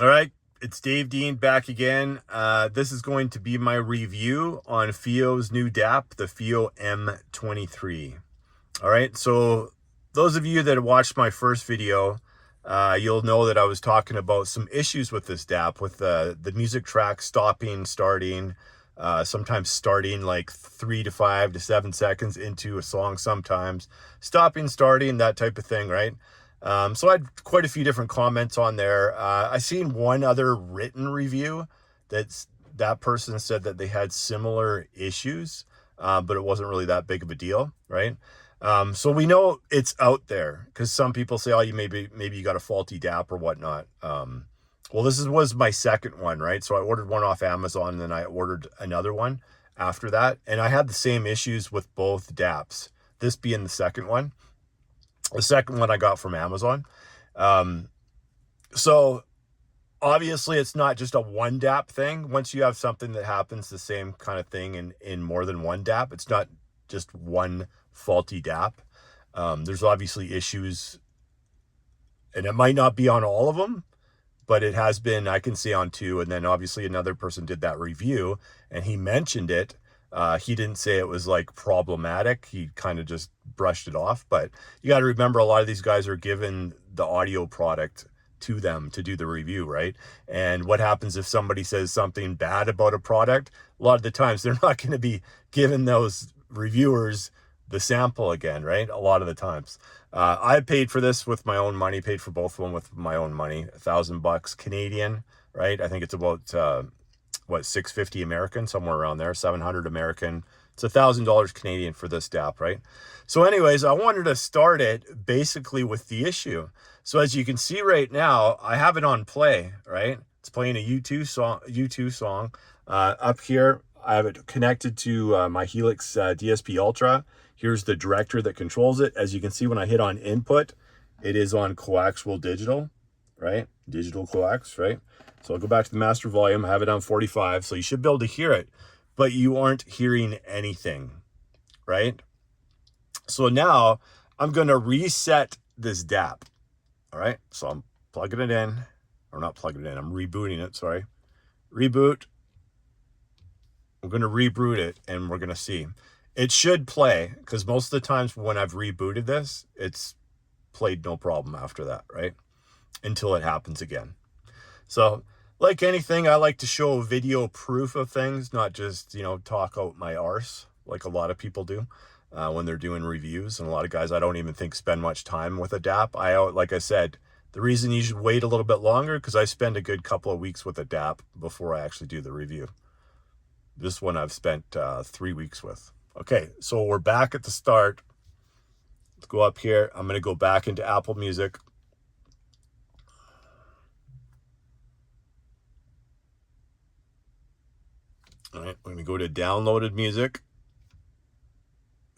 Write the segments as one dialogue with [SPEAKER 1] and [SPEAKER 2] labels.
[SPEAKER 1] All right, it's Dave Dean back again. This is going to be my review on FiiO's new DAP, the FiiO M23. All right, so those of you that watched my first video, you'll know that I was talking about some issues with this DAP, with the music track stopping, starting, sometimes starting like 3 to 5 to 7 seconds into a song, sometimes stopping, starting, that type of thing, right? So I had quite a few different comments on there. I seen one other written review that person said that they had similar issues, but it wasn't really that big of a deal, right? So we know it's out there because some people say, oh, maybe you got a faulty DAP or whatnot. Well, was my second one, right? So I ordered one off Amazon, and then I ordered another one after that, and I had the same issues with both DAPs. This being the second one. The second one I got from Amazon. So obviously it's not just a one DAP thing. Once you have something that happens the same kind of thing in more than one DAP, it's not just one faulty DAP. There's obviously issues, and it might not be on all of them, but it has been, I can see, on two. And then obviously another person did that review and he mentioned it. He didn't say it was like problematic. He kind of just brushed it off. But you got to remember, a lot of these guys are given the audio product to them to do the review, right? And what happens if somebody says something bad about a product? A lot of the times they're not going to be giving those reviewers the sample again, right? A lot of the times. I paid for this with my own money, paid for both of them with my own money, $1,000 Canadian, right? I think it's about, $650 American, somewhere around there, 700 American. It's $1,000 Canadian for this DAP, right? So anyways, I wanted to start it basically with the issue. So as you can see right now, I have it on play, right? It's playing a U2 song. Up here, I have it connected to my Helix DSP Ultra. Here's the director that controls it. As you can see, when I hit on input, it is on coaxial digital, right? Digital coax, right? So I'll go back to the master volume, have it on 45. So you should be able to hear it, but you aren't hearing anything, right? So now I'm going to reset this DAP. All right. So I'm plugging it in, or not plugging it in. I'm rebooting it. Sorry. Reboot. I'm going to reboot it and we're going to see. It should play, because most of the times when I've rebooted this, it's played no problem after that, right? Until it happens again. So like anything, I like to show video proof of things, not just, talk out my arse like a lot of people do when they're doing reviews. And a lot of guys I don't even think spend much time with a DAP. Like I said, the reason you should wait a little bit longer, because I spend a good couple of weeks with a DAP before I actually do the review. This one I've spent 3 weeks with. Okay, so we're back at the start. Let's go up here. I'm going to go back into Apple Music. All right, we're going to go to downloaded music.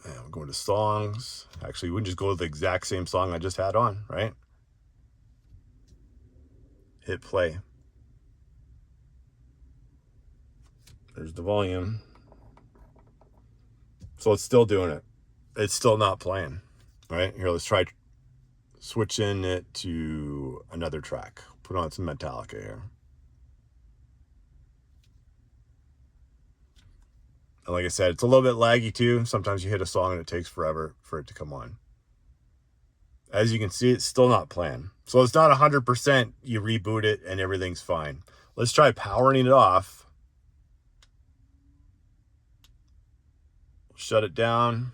[SPEAKER 1] And we're going to songs. Actually, we can just go to the exact same song I just had on, right? Hit play. There's the volume. So it's still doing it. It's still not playing. All right, here, let's try switching it to another track. Put on some Metallica here. And like I said, it's a little bit laggy too. Sometimes you hit a song and it takes forever for it to come on. As you can see, it's still not playing. So it's not 100%. You reboot it and everything's fine. Let's try powering it off. Shut it down.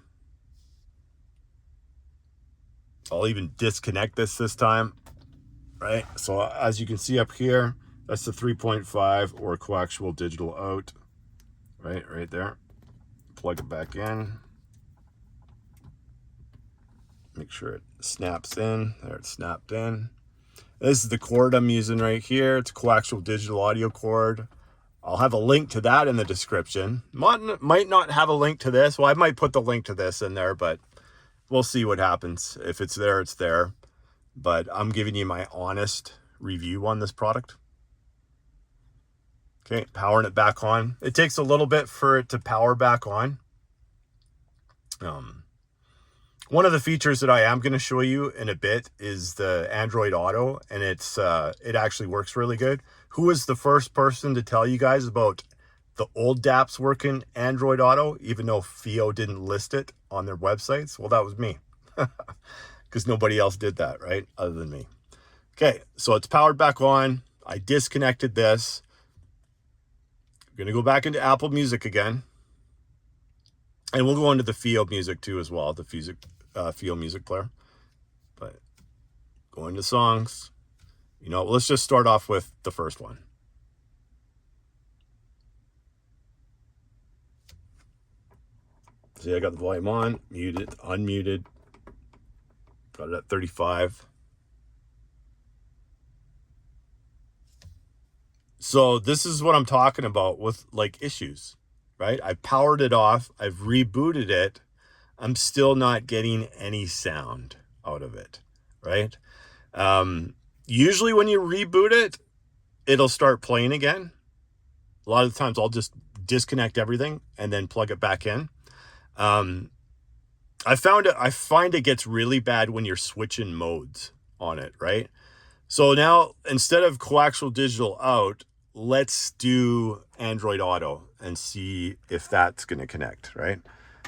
[SPEAKER 1] I'll even disconnect this time, right? So as you can see up here, that's the 3.5 or coaxial digital out, right there. Plug it back in. Make sure it snaps in. There, it snapped in. This is the cord I'm using right here. It's a coaxial digital audio cord. I'll have a link to that in the description. Might not have a link to this. Well, I might put the link to this in there, but we'll see what happens. If it's there, it's there. But I'm giving you my honest review on this product. Okay, powering it back on. It takes a little bit for it to power back on. One of the features that I am going to show you in a bit is the Android Auto, and it actually works really good. Who was the first person to tell you guys about the old dApps working Android Auto, even though FiiO didn't list it on their websites? Well, that was me, because nobody else did that, right? Other than me. Okay, so it's powered back on. I disconnected this. I'm going to go back into Apple Music again. And we'll go into the FiiO Music too as well, the FiiO Music player. But go into songs. You know, let's just start off with the first one. See, I got the volume on, muted, unmuted. Got it at 35. So this is what I'm talking about with like issues, right? I powered it off. I've rebooted it. I'm still not getting any sound out of it, right? Usually when you reboot it, it'll start playing again. A lot of the times I'll just disconnect everything and then plug it back in. I find it gets really bad when you're switching modes on it, right? So now instead of coaxial digital out, let's do Android Auto and see if that's going to connect, right?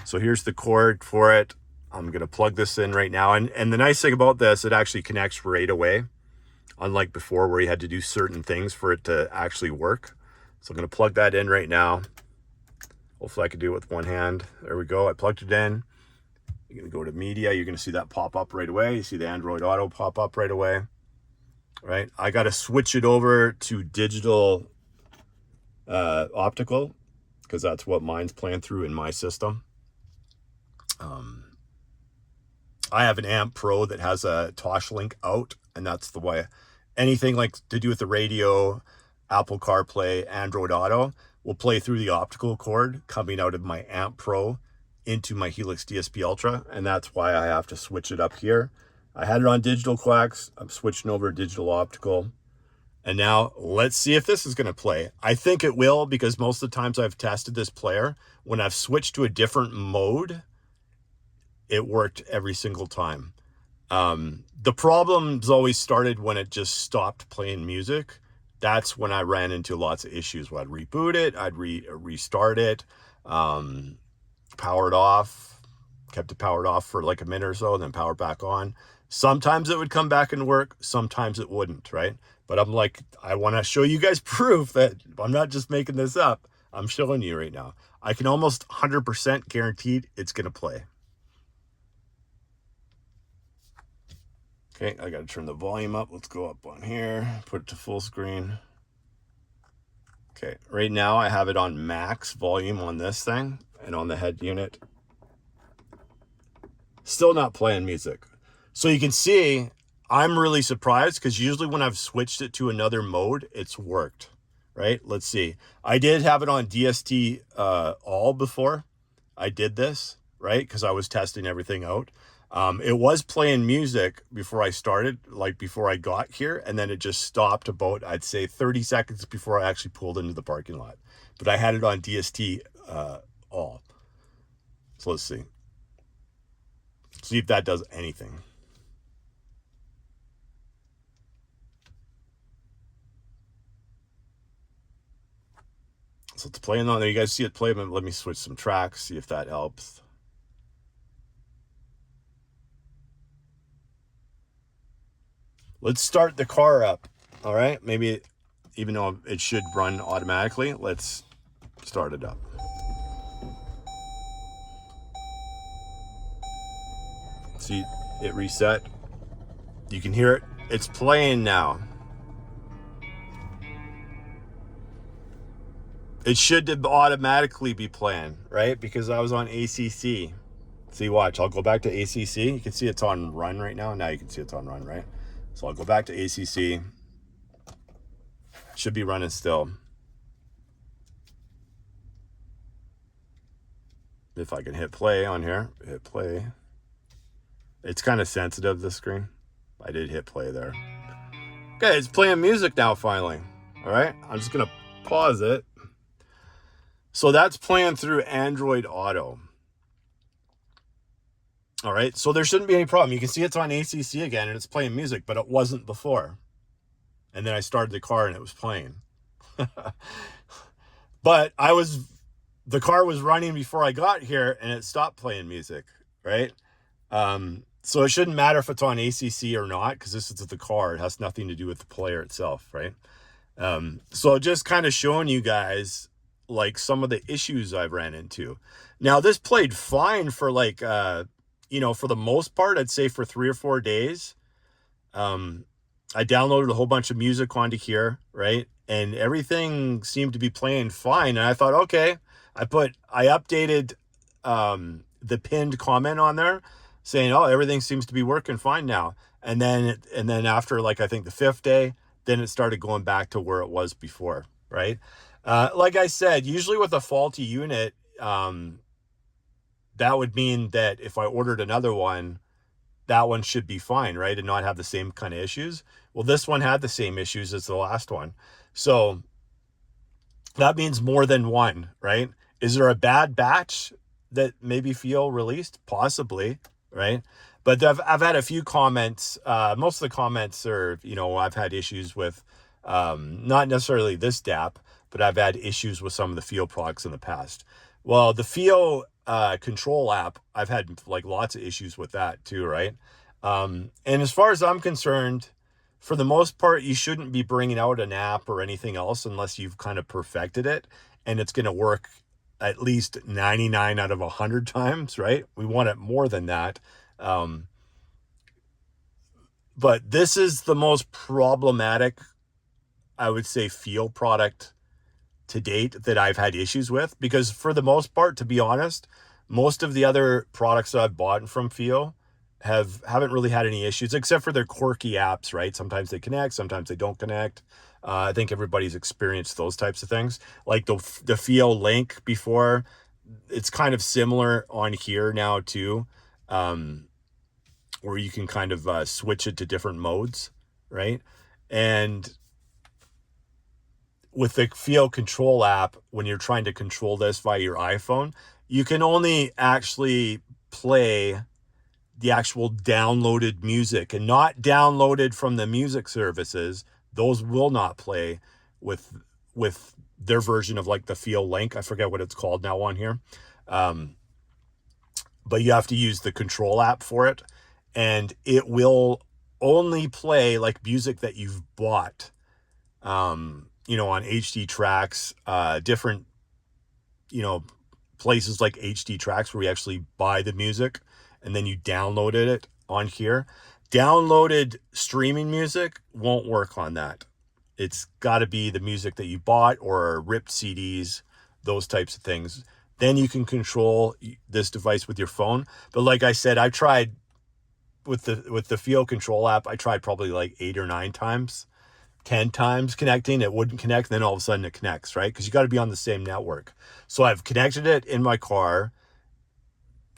[SPEAKER 1] So here's the cord for it. I'm going to plug this in right now. And the nice thing about this, it actually connects right away. Unlike before where you had to do certain things for it to actually work. So I'm going to plug that in right now. Hopefully I can do it with one hand. There we go. I plugged it in. You're going to go to media. You're going to see that pop up right away. You see the Android Auto pop up right away. Right? I got to switch it over to digital optical because that's what mine's playing through in my system. I have an Amp Pro that has a Tosh link out, and that's the way anything like to do with the radio, Apple CarPlay, Android Auto will play through the optical cord coming out of my Amp Pro into my Helix DSP Ultra, and that's why I have to switch it up here. I had it on digital coax. I'm switching over to digital optical. And now let's see if this is going to play. I think it will because most of the times I've tested this player, when I've switched to a different mode, it worked every single time. The problems always started when it just stopped playing music. That's when I ran into lots of issues. I'd reboot it, I'd restart it, power it off, kept it powered off for like a minute or so, and then power back on. Sometimes it would come back and work, sometimes it wouldn't, right? But I'm like, I want to show you guys proof that I'm not just making this up. I'm showing you right now. I can almost 100% guaranteed it's going to play. Okay, I got to turn the volume up. Let's go up on here, put it to full screen. Okay, right now I have it on max volume on this thing and on the head unit. Still not playing music. So you can see I'm really surprised because usually when I've switched it to another mode, it's worked, right? Let's see. I did have it on DST all before I did this, right? Because I was testing everything out. It was playing music before I started, like before I got here, and then it just stopped about, I'd say 30 seconds before I actually pulled into the parking lot. But I had it on DST all. So let's see. See if that does anything. So it's playing on there. You guys see it play, but let me switch some tracks, see if that helps. Let's start the car up. All right, maybe even though it should run automatically, let's start it up. See, it reset. You can hear it. It's playing now. It should automatically be playing, right? Because I was on ACC. See, watch. I'll go back to ACC. You can see it's on run right now. Now you can see it's on run, right? So I'll go back to ACC. Should be running still. If I can hit play on here, hit play. It's kind of sensitive, this screen. I did hit play there. Okay, it's playing music now finally. All right, I'm just gonna pause it. So that's playing through Android Auto. All right, so there shouldn't be any problem. You can see it's on ACC again and it's playing music, but it wasn't before. And then I started the car and it was playing. But the car was running before I got here and it stopped playing music, right? So it shouldn't matter if it's on ACC or not, because this is the car. It has nothing to do with the player itself, right? So just kind of showing you guys like some of the issues I've ran into. Now this played fine for like, for the most part, I'd say for 3 or 4 days. I downloaded a whole bunch of music onto here, right? And everything seemed to be playing fine. And I thought, okay, I updated the pinned comment on there saying, oh, everything seems to be working fine now. And then after, like, I think the 5th day, then it started going back to where it was before, right? Like I said, usually with a faulty unit, that would mean that if I ordered another one, that one should be fine, right? And not have the same kind of issues. Well, this one had the same issues as the last one. So that means more than one, right? Is there a bad batch that maybe FiiO released? Possibly, right? But I've had a few comments. Most of the comments are, I've had issues with, not necessarily this DAP, but I've had issues with some of the FiiO products in the past. Well, the FiiO control app, I've had like lots of issues with that too, right? And as far as I'm concerned, for the most part, you shouldn't be bringing out an app or anything else unless you've kind of perfected it and it's going to work at least 99 out of 100 times, right? We want it more than that. But this is the most problematic, I would say, FiiO product to date that I've had issues with, because for the most part, to be honest, most of the other products that I've bought from FiiO haven't really had any issues, except for their quirky apps, right? Sometimes they connect, sometimes they don't connect. I think everybody's experienced those types of things. Like the FiiO Link before, it's kind of similar on here now too, where you can kind of switch it to different modes, right? And with the FiiO control app, when you're trying to control this via your iPhone, you can only actually play the actual downloaded music and not downloaded from the music services. Those will not play with their version of like the FiiO Link. I forget what it's called now on here. But you have to use the control app for it, and it will only play like music that you've bought, on HD Tracks, different, places like HD Tracks where you actually buy the music and then you downloaded it on here. Downloaded streaming music won't work on that. It's got to be the music that you bought or ripped CDs, those types of things. Then you can control this device with your phone. But like I said, I tried with the FiiO control app, I tried probably like 8 or 9 times. 10 times connecting, it wouldn't connect, and then all of a sudden it connects, right? Because you got to be on the same network. So I've connected it in my car.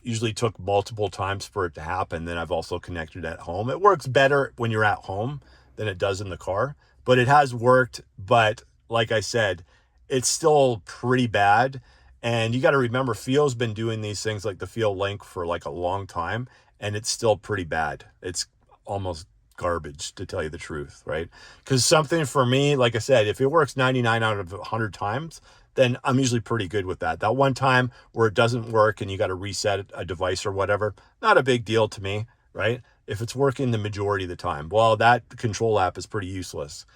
[SPEAKER 1] Usually took multiple times for it to happen. Then I've also connected at home. It works better when you're at home than it does in the car, but it has worked. But like I said, it's still pretty bad. And you got to remember, FiiO's been doing these things like the FiiO Link for like a long time, and it's still pretty bad. It's almost garbage, to tell you the truth, right? Because something for me, like I said, if it works 99 out of 100 times, then I'm usually pretty good with that. That one time where it doesn't work and you got to reset a device or whatever, not a big deal to me, right? If it's working the majority of the time, well, that control app is pretty useless.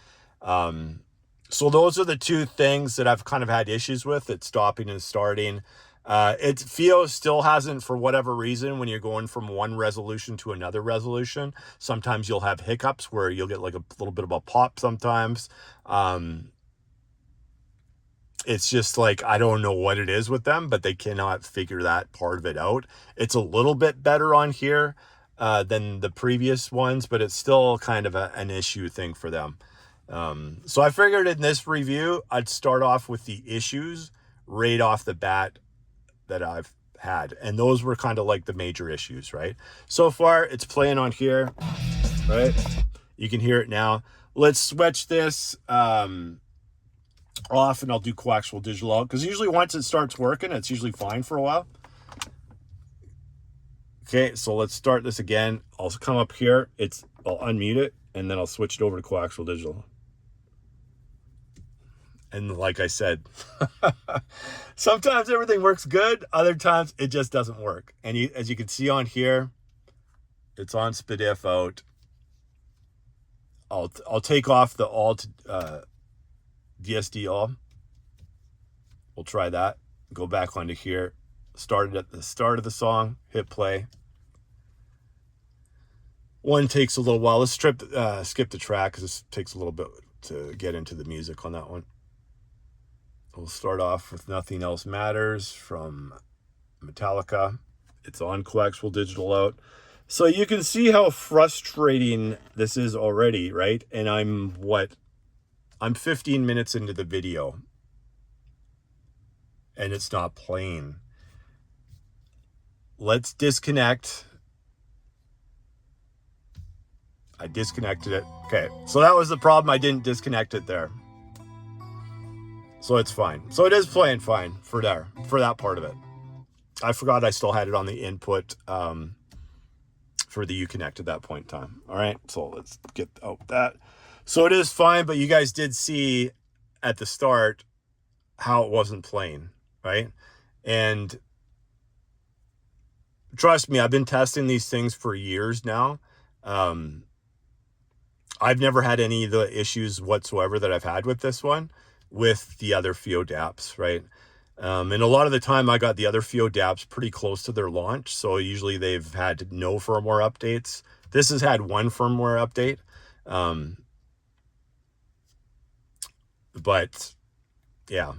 [SPEAKER 1] So those are the two things that I've kind of had issues with. It's stopping and starting. FiiO still hasn't, for whatever reason, when you're going from one resolution to another resolution, sometimes you'll have hiccups where you'll get like a little bit of a pop sometimes. It's just like, I don't know what it is with them, but they cannot figure that part of it out. It's a little bit better on here than the previous ones, but it's still kind of an issue thing for them. So I figured in this review, I'd start off with the issues right off the bat that I've had. And those were kind of like the major issues, right? So far, it's playing on here, right? You can hear it now. Let's switch this off, and I'll do coaxial digital out, because usually once it starts working, it's usually fine for a while. Okay, so let's start this again. I'll come up here. I'll unmute it, and then I'll switch it over to coaxial digital. And like I said, sometimes everything works good. Other times it just doesn't work. And as you can see on here, it's on SPDIF out. I'll take off the alt DSD all. We'll try that. Go back onto here. Started at the start of the song. Hit play. One takes a little while. Let's skip the track because this takes a little bit to get into the music on that one. We'll start off with Nothing Else Matters from Metallica. It's on coaxial digital out. So you can see how frustrating this is already, right? And I'm 15 minutes into the video. And it's not playing. Let's disconnect. I disconnected it. Okay, so that was the problem. I didn't disconnect it there. So it's fine. So it is playing fine for that part of it. I forgot I still had it on the input for the Uconnect at that point in time. All right, so let's get out that. So it is fine, but you guys did see at the start how it wasn't playing, right? And trust me, I've been testing these things for years now. I've never had any of the issues whatsoever that I've had with this one with the other FiiO dApps, right? And a lot of the time I got the other FiiO dApps pretty close to their launch. So usually they've had no firmware updates. This has had one firmware update. But yeah.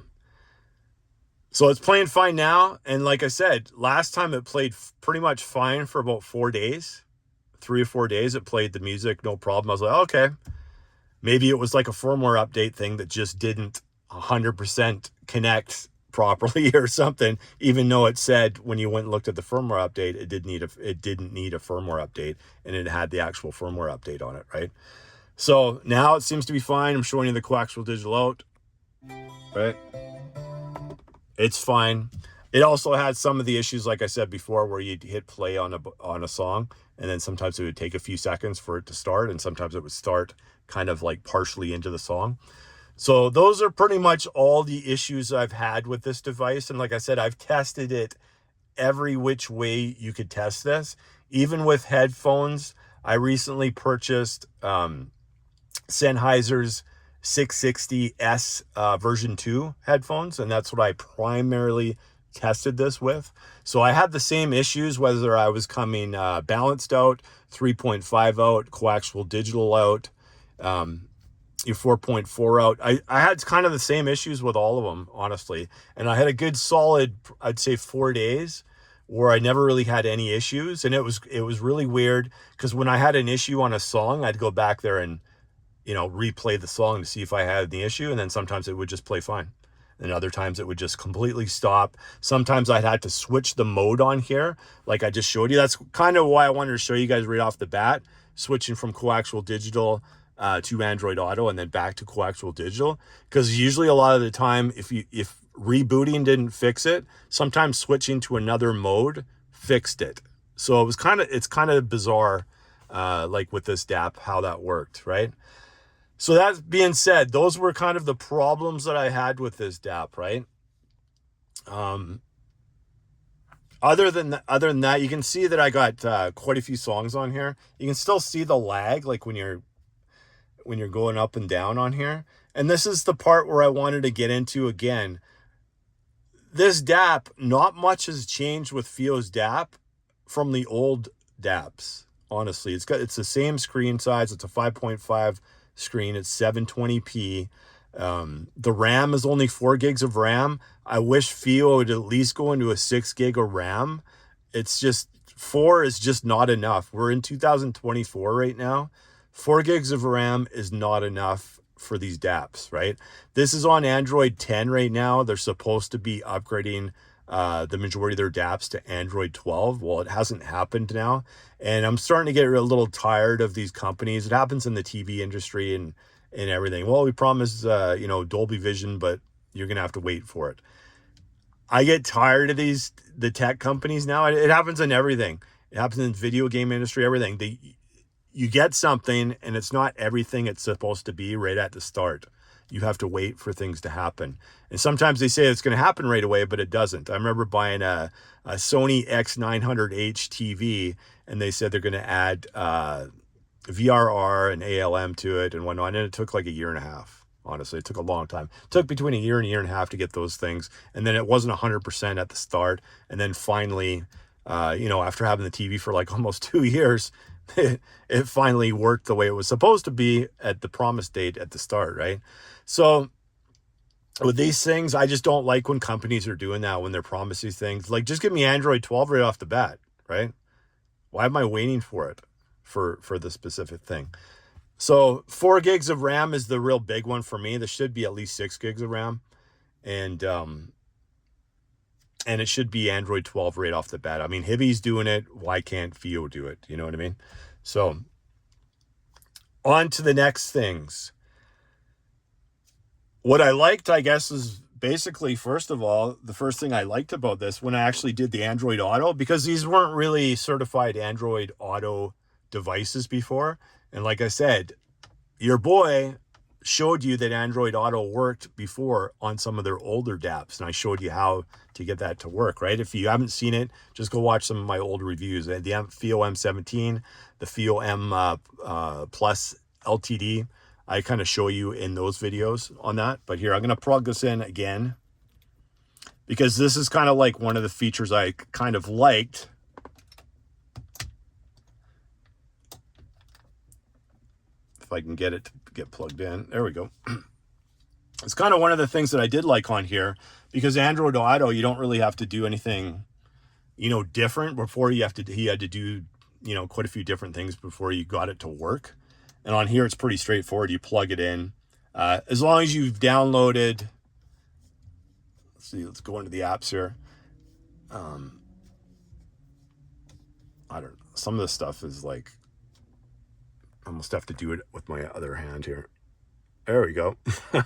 [SPEAKER 1] So it's playing fine now. And like I said, last time it played pretty much fine for about 4 days. 3 or 4 days it played the music, no problem. I was like, okay, maybe it was like a firmware update thing that just didn't 100% connect properly or something, even though it said when you went and looked at the firmware update, it didn't need a firmware update, and it had the actual firmware update on it, right? So now it seems to be fine. I'm showing you the coaxial digital out, right? It's fine. It also had some of the issues, like I said before, where you'd hit play on a song, and then sometimes it would take a few seconds for it to start, and sometimes it would start kind of like partially into the song. So those are pretty much all the issues I've had with this device. And like I said, I've tested it every which way you could test this. Even with headphones, I recently purchased Sennheiser's 660S version 2 headphones, and that's what I primarily tested this with. So I had the same issues, whether I was coming balanced out, 3.5 out, coaxial digital out, your 4.4 out. I had kind of the same issues with all of them, honestly. And I had a good solid, I'd say 4 days where I never really had any issues. And it was really weird because when I had an issue on a song, I'd go back there and, replay the song to see if I had the issue. And then sometimes it would just play fine. And other times it would just completely stop. Sometimes I'd had to switch the mode on here, like I just showed you. That's kind of why I wanted to show you guys right off the bat, switching from coaxial digital to Android Auto and then back to coaxial digital. Because usually a lot of the time, if rebooting didn't fix it, sometimes switching to another mode fixed it. So it's kind of bizarre, like with this DAP, how that worked, right? So that being said, those were kind of the problems that I had with this DAP, right? Other than that, you can see that I got quite a few songs on here. You can still see the lag, like when you're going up and down on here. And this is the part where I wanted to get into again. This DAP, not much has changed with FiiO's DAP from the old DAPs. Honestly, it's the same screen size. It's a 5.5 screen. It's 720p. The RAM is only 4 gigs of RAM. I wish FiiO would at least go into a 6 gig of RAM. It's just 4 is just not enough. We're in 2024 right now. 4 gigs of RAM is not enough for these DAPs, right? This is on Android 10 right now. They're supposed to be upgrading the majority of their DAPs to Android 12. Well, it hasn't happened now. And I'm starting to get a little tired of these companies. It happens in the TV industry and everything. Well, we promised, Dolby Vision, but you're going to have to wait for it. I get tired of the tech companies now. It happens in everything. It happens in the video game industry, everything. You get something and it's not everything it's supposed to be right at the start. You have to wait for things to happen. And sometimes they say it's going to happen right away, but it doesn't. I remember buying a Sony X900H TV, and they said they're going to add VRR and ALM to it and whatnot. And it took like a year and a half. Honestly, it took a long time. It took between a year and a half to get those things. And then it wasn't 100% at the start. And then finally, after having the TV for like almost 2 years, it finally worked the way it was supposed to be at the promised date at the start, right? So with these things, I just don't like when companies are doing that, when they're promising things. Like, just give me Android 12 right off the bat, right? Why am I waiting for it for the specific thing? So 4 gigs of RAM is the real big one for me. There should be at least 6 gigs of RAM. And it should be Android 12 right off the bat. I mean, Hibby's doing it. Why can't FiiO do it? You know what I mean? So on to the next things. What I liked, I guess, is basically, first of all, the first thing I liked about this when I actually did the Android Auto, because these weren't really certified Android Auto devices before. And like I said, your boy showed you that Android Auto worked before on some of their older dApps, and I showed you how to get that to work, right? If you haven't seen it, just go watch some of my old reviews. The FiiO M17, the FiiO M Plus LTD, I kind of show you in those videos on that. But here, I'm going to plug this in again, because this is kind of like one of the features I kind of liked. If I can get it to get plugged in. There we go. It's kind of one of the things that I did like on here, because Android Auto, you don't really have to do anything, different. Before he had to do, quite a few different things before you got it to work. And on here, it's pretty straightforward. You plug it in. As long as you've downloaded, let's go into the apps here. I don't know. Some of this stuff is like, I almost have to do it with my other hand here. There we go. I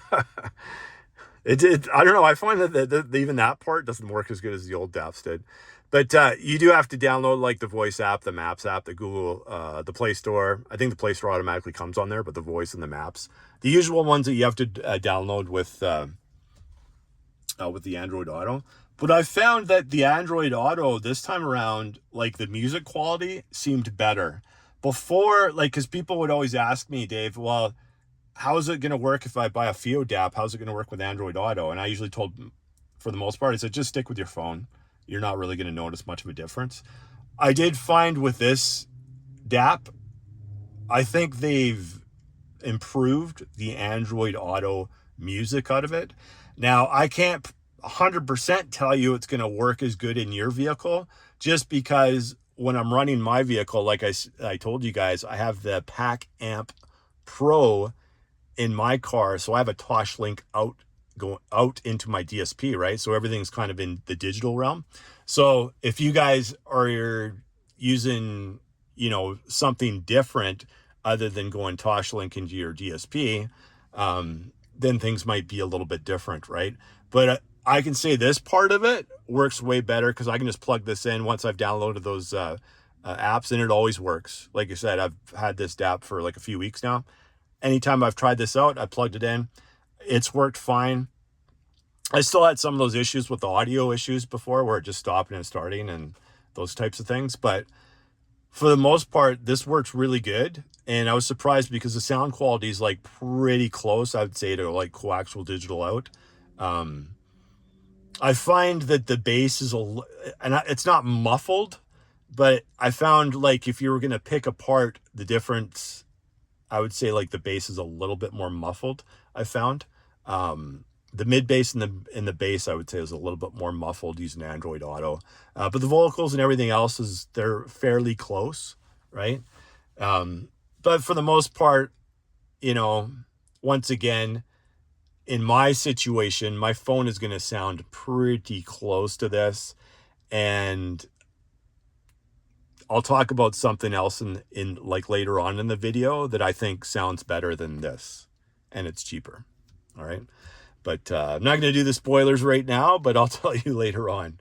[SPEAKER 1] don't know. I find that even that part doesn't work as good as the old dApps did. But you do have to download like the Voice app, the Maps app, the Google, the Play Store. I think the Play Store automatically comes on there, but the Voice and the Maps, the usual ones that you have to download with the Android Auto. But I found that the Android Auto this time around, like the music quality seemed better. Before, like, because people would always ask me, Dave, well, how is it going to work if I buy a FiiO dApp? How's it going to work with Android Auto? And I usually told, for the most part, I said, just stick with your phone. You're not really going to notice much of a difference. I did find with this dApp, I think they've improved the Android Auto music out of it. Now, I can't 100% tell you it's going to work as good in your vehicle, just because when I'm running my vehicle, like I told you guys, I have the Pack Amp Pro in my car. So I have a Tosh link going out into my DSP, right? So everything's kind of in the digital realm. So if you guys are using, something different other than going Tosh link into your DSP, then things might be a little bit different, right? But I can say this part of it works way better because I can just plug this in once I've downloaded those apps, and it always works. Like I said, I've had this dApp for like a few weeks now. Anytime I've tried this out, I plugged it in. It's worked fine. I still had some of those issues with the audio issues before, where it just stopping and starting and those types of things. But for the most part, this works really good. And I was surprised because the sound quality is like pretty close, I would say, to like coaxial digital out. I find that the bass is it's not muffled, but I found like if you were going to pick apart the difference, I would say like the bass is a little bit more muffled. I found the mid bass and the bass, I would say, is a little bit more muffled using Android Auto, but the vocals and everything else they're fairly close, right? But for the most part, once again, in my situation, my phone is going to sound pretty close to this, and I'll talk about something else in like later on in the video that I think sounds better than this, and it's cheaper. All right. But I'm not going to do the spoilers right now, but I'll tell you later on.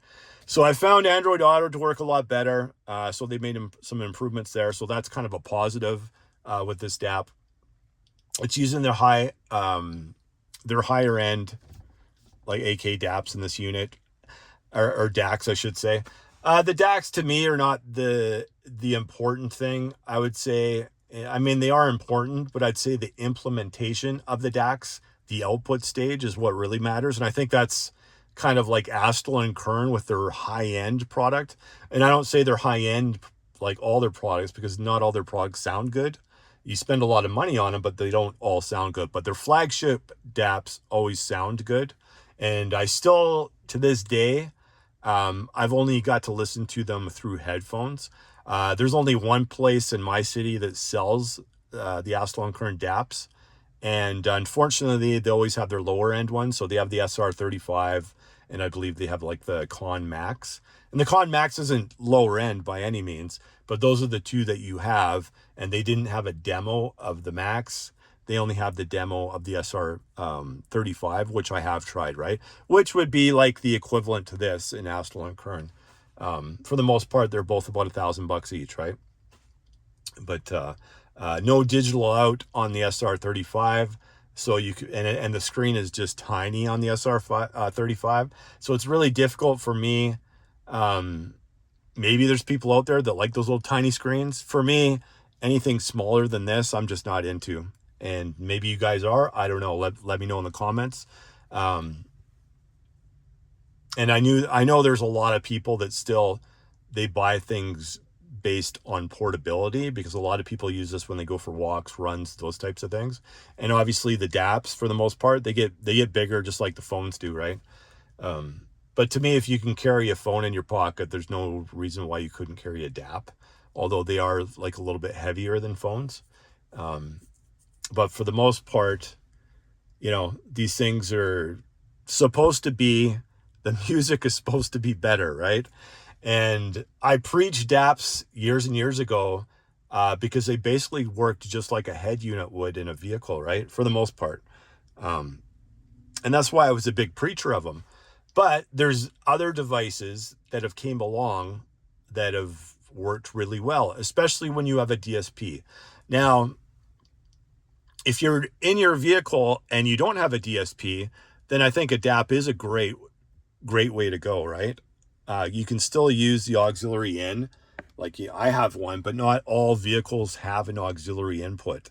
[SPEAKER 1] So I found Android Auto to work a lot better. So they made some improvements there. So that's kind of a positive with this DAP. It's using their higher end, like AK DAPs in this unit, or DACs, I should say. The DACs to me are not the important thing, I would say. I mean, they are important, but I'd say the implementation of the DACs, the output stage, is what really matters. And I think that's kind of like Astel and Kern with their high-end product. And I don't say they're high-end like all their products, because not all their products sound good. You spend a lot of money on them, but they don't all sound good. But their flagship DAPs always sound good. And I still, to this day, I've only got to listen to them through headphones. There's only one place in my city that sells the Astel and Kern DAPs. And unfortunately, they always have their lower end ones. So they have the SR35, and I believe they have like the Con Max. And the Con Max isn't lower end by any means, but those are the two that you have. And they didn't have a demo of the Max. They only have the demo of the SR35, which I have tried, right? Which would be like the equivalent to this in Astel and Kern. For the most part, they're both about $1,000 each, right? But no digital out on the SR35, so you could, and the screen is just tiny on the SR35, so it's really difficult for me. Maybe there's people out there that like those little tiny screens. For me, anything smaller than this, I'm just not into. And maybe you guys are. I don't know. Let me know in the comments. And I know there's a lot of people that still, they buy things based on portability, because a lot of people use this when they go for walks, runs, those types of things. And obviously the DAPs, for the most part, they get bigger just like the phones do, right? But to me, if you can carry a phone in your pocket, there's no reason why you couldn't carry a DAP, although they are like a little bit heavier than phones. But for the most part, you know, these things are supposed to be, the music is supposed to be better, right? And I preached DAPs years and years ago because they basically worked just like a head unit would in a vehicle, right? For the most part. And that's why I was a big preacher of them. But there's other devices that have came along that have worked really well, especially when you have a DSP. Now, if you're in your vehicle and you don't have a DSP, then I think a DAP is a great way to go, right? You can still use the auxiliary in, like I have one, but not all vehicles have an auxiliary input.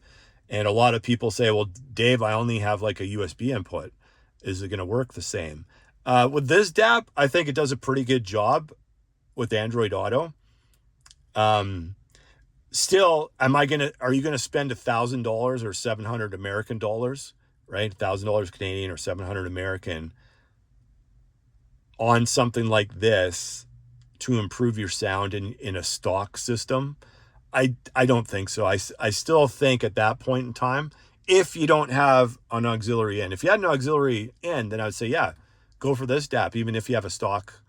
[SPEAKER 1] And a lot of people say, well, Dave, I only have like a USB input. Is it going to work the same? With this DAP, I think it does a pretty good job with Android Auto. Still, are you going to spend $1,000 or 700 American dollars, right? $1,000 Canadian or 700 American on something like this to improve your sound in a stock system? I don't think so. I still think at that point in time, if you don't have an auxiliary in, if you had an auxiliary in, then I would say, yeah, go for this DAP, even if you have a stock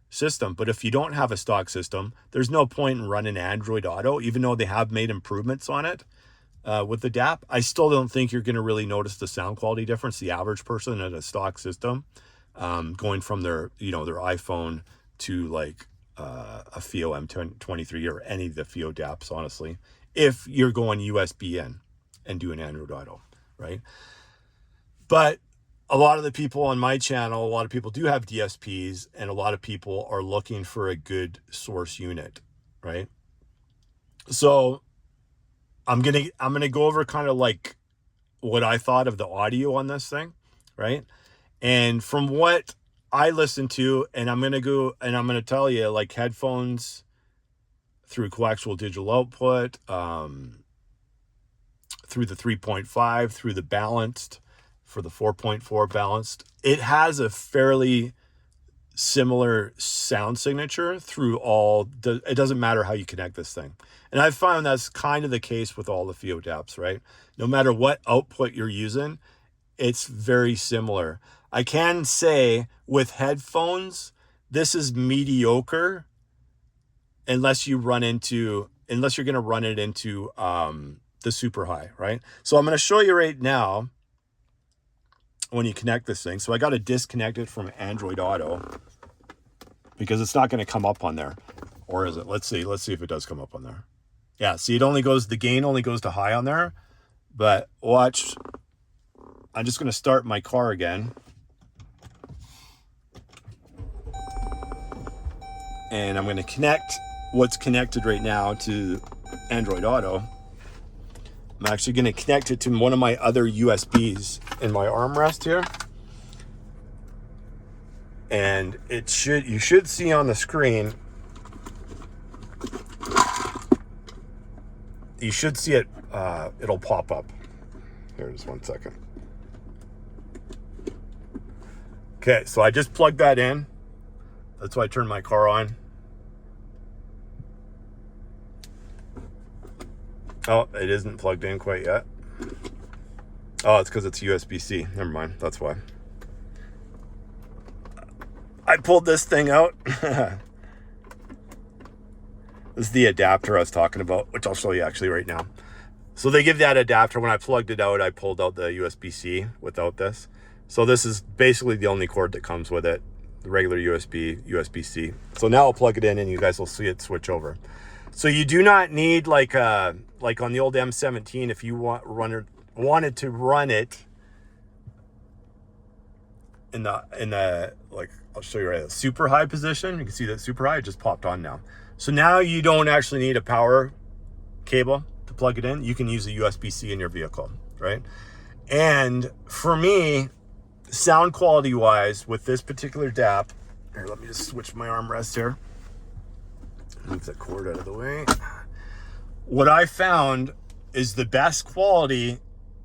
[SPEAKER 1] system. But if you don't have a stock system, there's no point in running Android Auto, even though they have made improvements on it with the DAP. I still don't think you're going to really notice the sound quality difference, the average person in a stock system, going from their iPhone to like a FiiO M23 or any of the FiiO DAPs, honestly, if you're going USB in and doing Android Auto, right? But a lot of the people on my channel, a lot of people do have DSPs, and a lot of people are looking for a good source unit, right? So I'm gonna go over kind of like what I thought of the audio on this thing, right? And from what I listen to, and I'm gonna tell you, like, headphones through coaxial digital output, through the 3.5, through the balanced, for the 4.4 balanced, it has a fairly similar sound signature through it doesn't matter how you connect this thing. And I've found that's kind of the case with all the FiiO DAPs, right? No matter what output you're using, it's very similar. I can say with headphones, this is mediocre unless you're going to run it into the super high, right? So I'm going to show you right now when you connect this thing. So I got to disconnect it from Android Auto. because it's not going to come up on there. Or is it? Let's see if it does come up on there. Yeah, see, the gain only goes to high on there. But watch, I'm just going to start my car again. And I'm going to connect what's connected right now to Android Auto. I'm actually going to connect it to one of my other USBs in my armrest here. And you should see on the screen, you should see it, it'll pop up. Here, just 1 second. Okay, so I just plugged that in. That's why I turned my car on. Oh, it isn't plugged in quite yet. Oh, it's because it's USB-C. Never mind, that's why. I pulled this thing out. This is the adapter I was talking about, which I'll show you actually right now. So they give that adapter. When I plugged it out, I pulled out the USB-C without this. So this is basically the only cord that comes with it. The regular USB-C. So now I'll plug it in and you guys will see it switch over. So you do not need like on the old M17, if you wanted to run it in the like, I'll show you right now, super high position. You can see that super high, it just popped on now. So now you don't actually need a power cable to plug it in. You can use a USB-C in your vehicle, right? And for me, sound quality wise, with this particular DAP, here, let me just switch my armrest here. Move that cord out of the way. What I found is the best quality,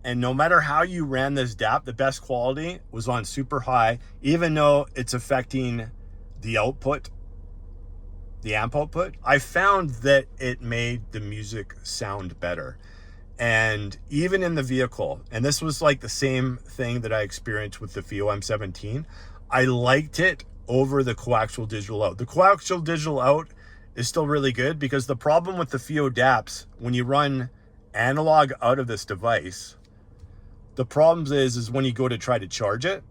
[SPEAKER 1] and no matter how you ran this DAP, the best quality was on super high, even though it's affecting the output, the amp output. I found that it made the music sound better. And even in the vehicle, and this was like the same thing that I experienced with the FiiO M17, I liked it over the coaxial digital out. The coaxial digital out is still really good, because the problem with the FiiO DAPs, when you run analog out of this device, the problem is when you go to try to charge it,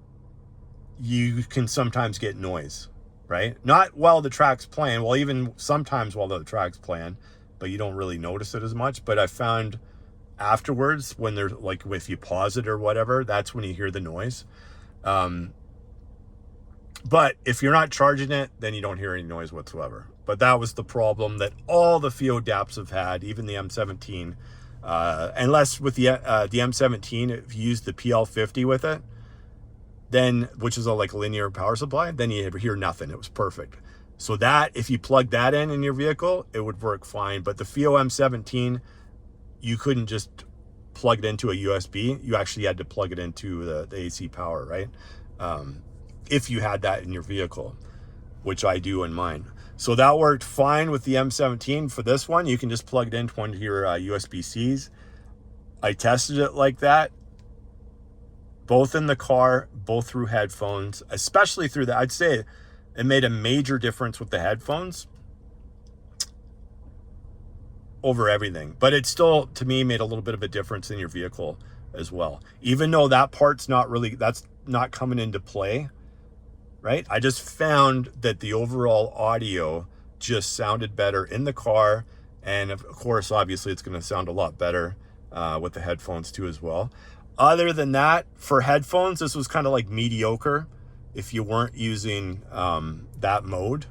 [SPEAKER 1] you can sometimes get noise, right? Not while the track's playing, well, even sometimes while the track's playing, but you don't really notice it as much. But I found afterwards, when there's like, if you pause it or whatever, that's when you hear the noise. But if you're not charging it, then you don't hear any noise whatsoever. But that was the problem that all the FiiO DAPs have had, even the M17. Unless with the M17, if you use the PL50 with it, then, which is like a linear power supply, then you hear nothing. It was perfect. So that, if you plug that in your vehicle, it would work fine. But the FiiO M17, you couldn't just plug it into a USB. You actually had to plug it into the AC power, right? If you had that in your vehicle, which I do in mine. So that worked fine with the M17. For this one, you can just plug it into one of your USB-Cs. I tested it like that, both in the car, both through headphones, especially through the, I'd say it made a major difference with the headphones over everything. But it still, to me, made a little bit of a difference in your vehicle as well. Even though that part's not really, that's not coming into play, right? I just found that the overall audio just sounded better in the car. And of course, obviously, it's going to sound a lot better with the headphones too as well. Other than that, for headphones, this was kind of like mediocre if you weren't using that mode.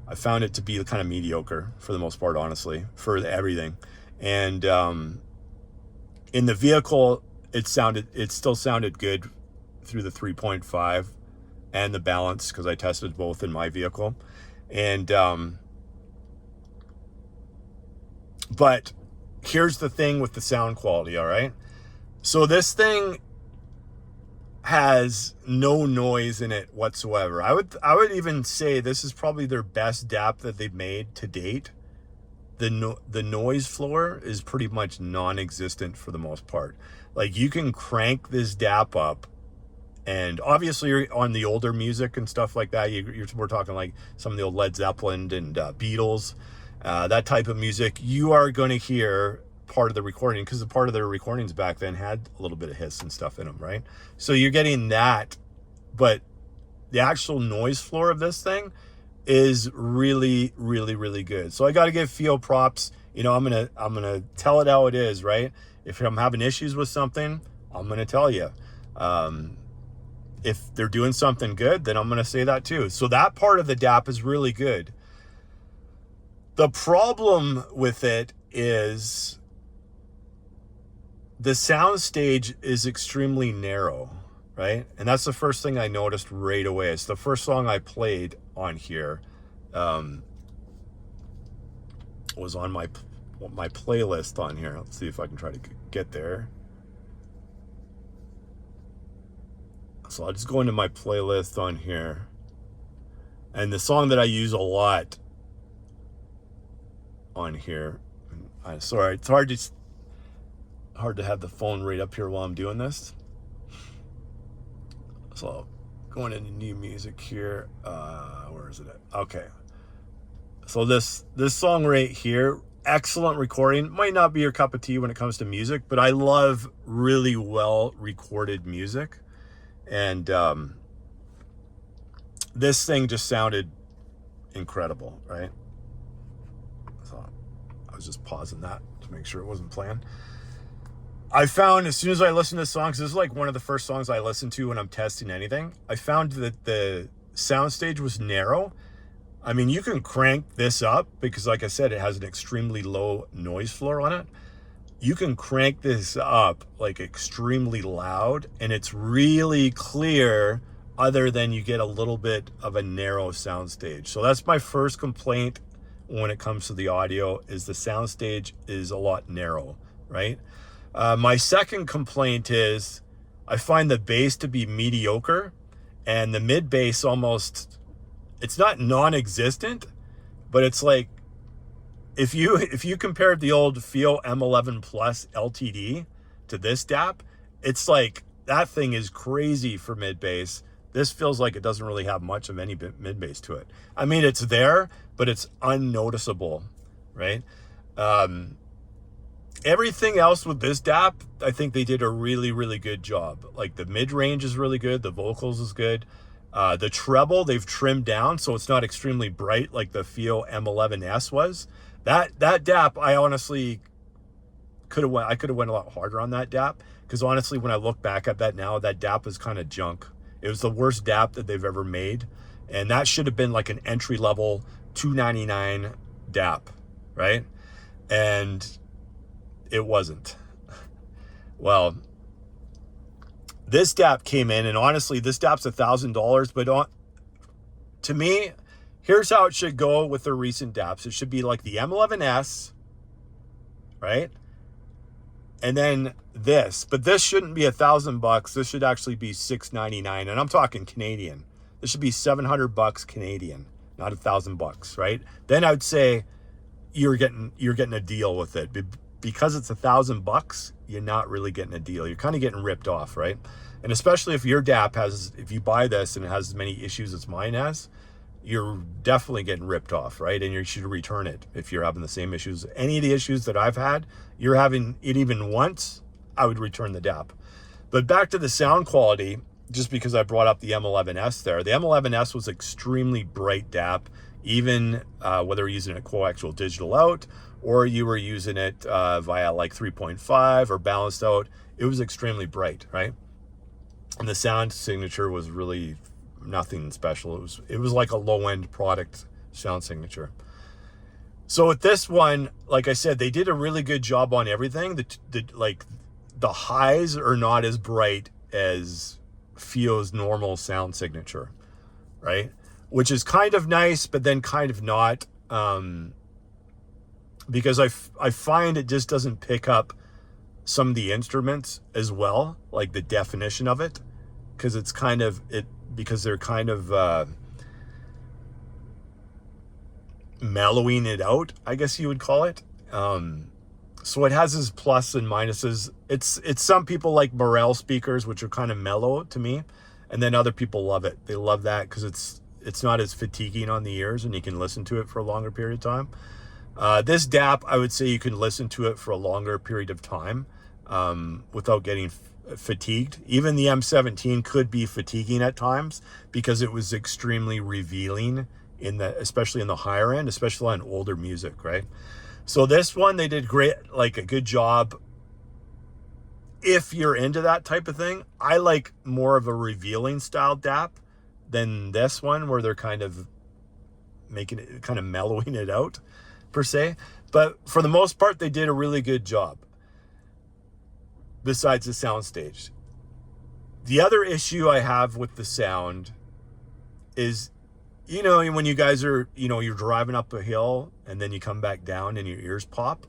[SPEAKER 1] I found it to be kind of mediocre for the most part, honestly, for everything. And in the vehicle, it still sounded good through the 3.5 and the balance, because I tested both in my vehicle. And but here's the thing with the sound quality, all right? So this thing has no noise in it whatsoever. I would even say this is probably their best DAP that they've made to date. The noise floor is pretty much non-existent for the most part. Like, you can crank this DAP up, and obviously on the older music and stuff like that, we're talking like some of the old Led Zeppelin and Beatles, that type of music, you are going to hear part of the recording, because the part of their recordings back then had a little bit of hiss and stuff in them, right? So you're getting that, but the actual noise floor of this thing is really, really, really good. So I got to give FiiO props. You know, I'm gonna tell it how it is, right? If I'm having issues with something, I'm gonna tell you. If they're doing something good, then I'm gonna say that too. So that part of the DAP is really good. The problem with it is the soundstage is extremely narrow, right? And that's the first thing I noticed right away. It's the first song I played on here. Was on my playlist on here. Let's see if I can try to get there. So I'll just go into my playlist on here. And the song that I use a lot on here, sorry, it's hard to have the phone right up here while I'm doing this. So going into new music here. Where is it at? Okay. So this song right here, excellent recording. Might not be your cup of tea when it comes to music, but I love really well recorded music. And this thing just sounded incredible, right? So I was just pausing that to make sure it wasn't playing. I found as soon as I listened to songs, this is like one of the first songs I listen to when I'm testing anything. I found that the soundstage was narrow. I mean, you can crank this up because, like I said, it has an extremely low noise floor on it. You can crank this up like extremely loud and it's really clear, other than you get a little bit of a narrow soundstage. So that's my first complaint when it comes to the audio, is the soundstage is a lot narrow, right? My second complaint is I find the bass to be mediocre, and the mid bass almost, it's not non-existent, but it's like, if you compared the old FiiO M11 Plus LTD to this DAP, it's like that thing is crazy for mid bass. This feels like it doesn't really have much of any mid bass to it. I mean, it's there, but it's unnoticeable, right? Everything else with this DAP, I think they did a really, really good job. Like the mid range is really good. The vocals is good. The treble they've trimmed down, so it's not extremely bright like the FiiO M11S was. That DAP, I honestly could have went a lot harder on that DAP, because honestly, when I look back at that now, that DAP is kind of junk. It was the worst DAP that they've ever made, and that should have been like an entry level $299 DAP, right? And it wasn't. Well, this DAP came in, and honestly, this DAP's $1,000, but to me, here's how it should go with the recent DAPs. It should be like the M11S, right? And then this, but this shouldn't be $1,000. This should actually be $699, and I'm talking Canadian. This should be $700 Canadian, not $1,000, right? Then I'd say you're getting a deal with it. Because it's $1,000, you're not really getting a deal. You're kind of getting ripped off, right? And especially if your DAP if you buy this and it has as many issues as mine has, you're definitely getting ripped off, right? And you should return it if you're having the same issues. Any of the issues that I've had, you're having it even once, I would return the DAP. But back to the sound quality, just because I brought up the M11S there, the M11S was extremely bright DAP, even whether you're using a coaxial digital out or you were using it via like 3.5 or balanced out, it was extremely bright, right? And the sound signature was really nothing special. It was like a low-end product sound signature. So with this one, like I said, they did a really good job on everything. The highs are not as bright as FiiO's normal sound signature, right? Which is kind of nice, but then kind of not. Because I find it just doesn't pick up some of the instruments as well, like the definition of it, because they're kind of mellowing it out, I guess you would call it. So it has its plus and minuses. It's some people like Morel speakers, which are kind of mellow to me, and then other people love it. They love that because it's not as fatiguing on the ears, and you can listen to it for a longer period of time. This DAP, I would say you can listen to it for a longer period of time without getting fatigued. Even the M17 could be fatiguing at times because it was extremely revealing especially in the higher end, especially on older music, right? So this one, they did great, like a good job. If you're into that type of thing, I like more of a revealing style DAP than this one, where they're kind of making it, kind of mellowing it out per se. But for the most part, they did a really good job, besides the soundstage. The other issue I have with the sound is, you know, when you guys are, you know, you're driving up a hill and then you come back down and your ears pop,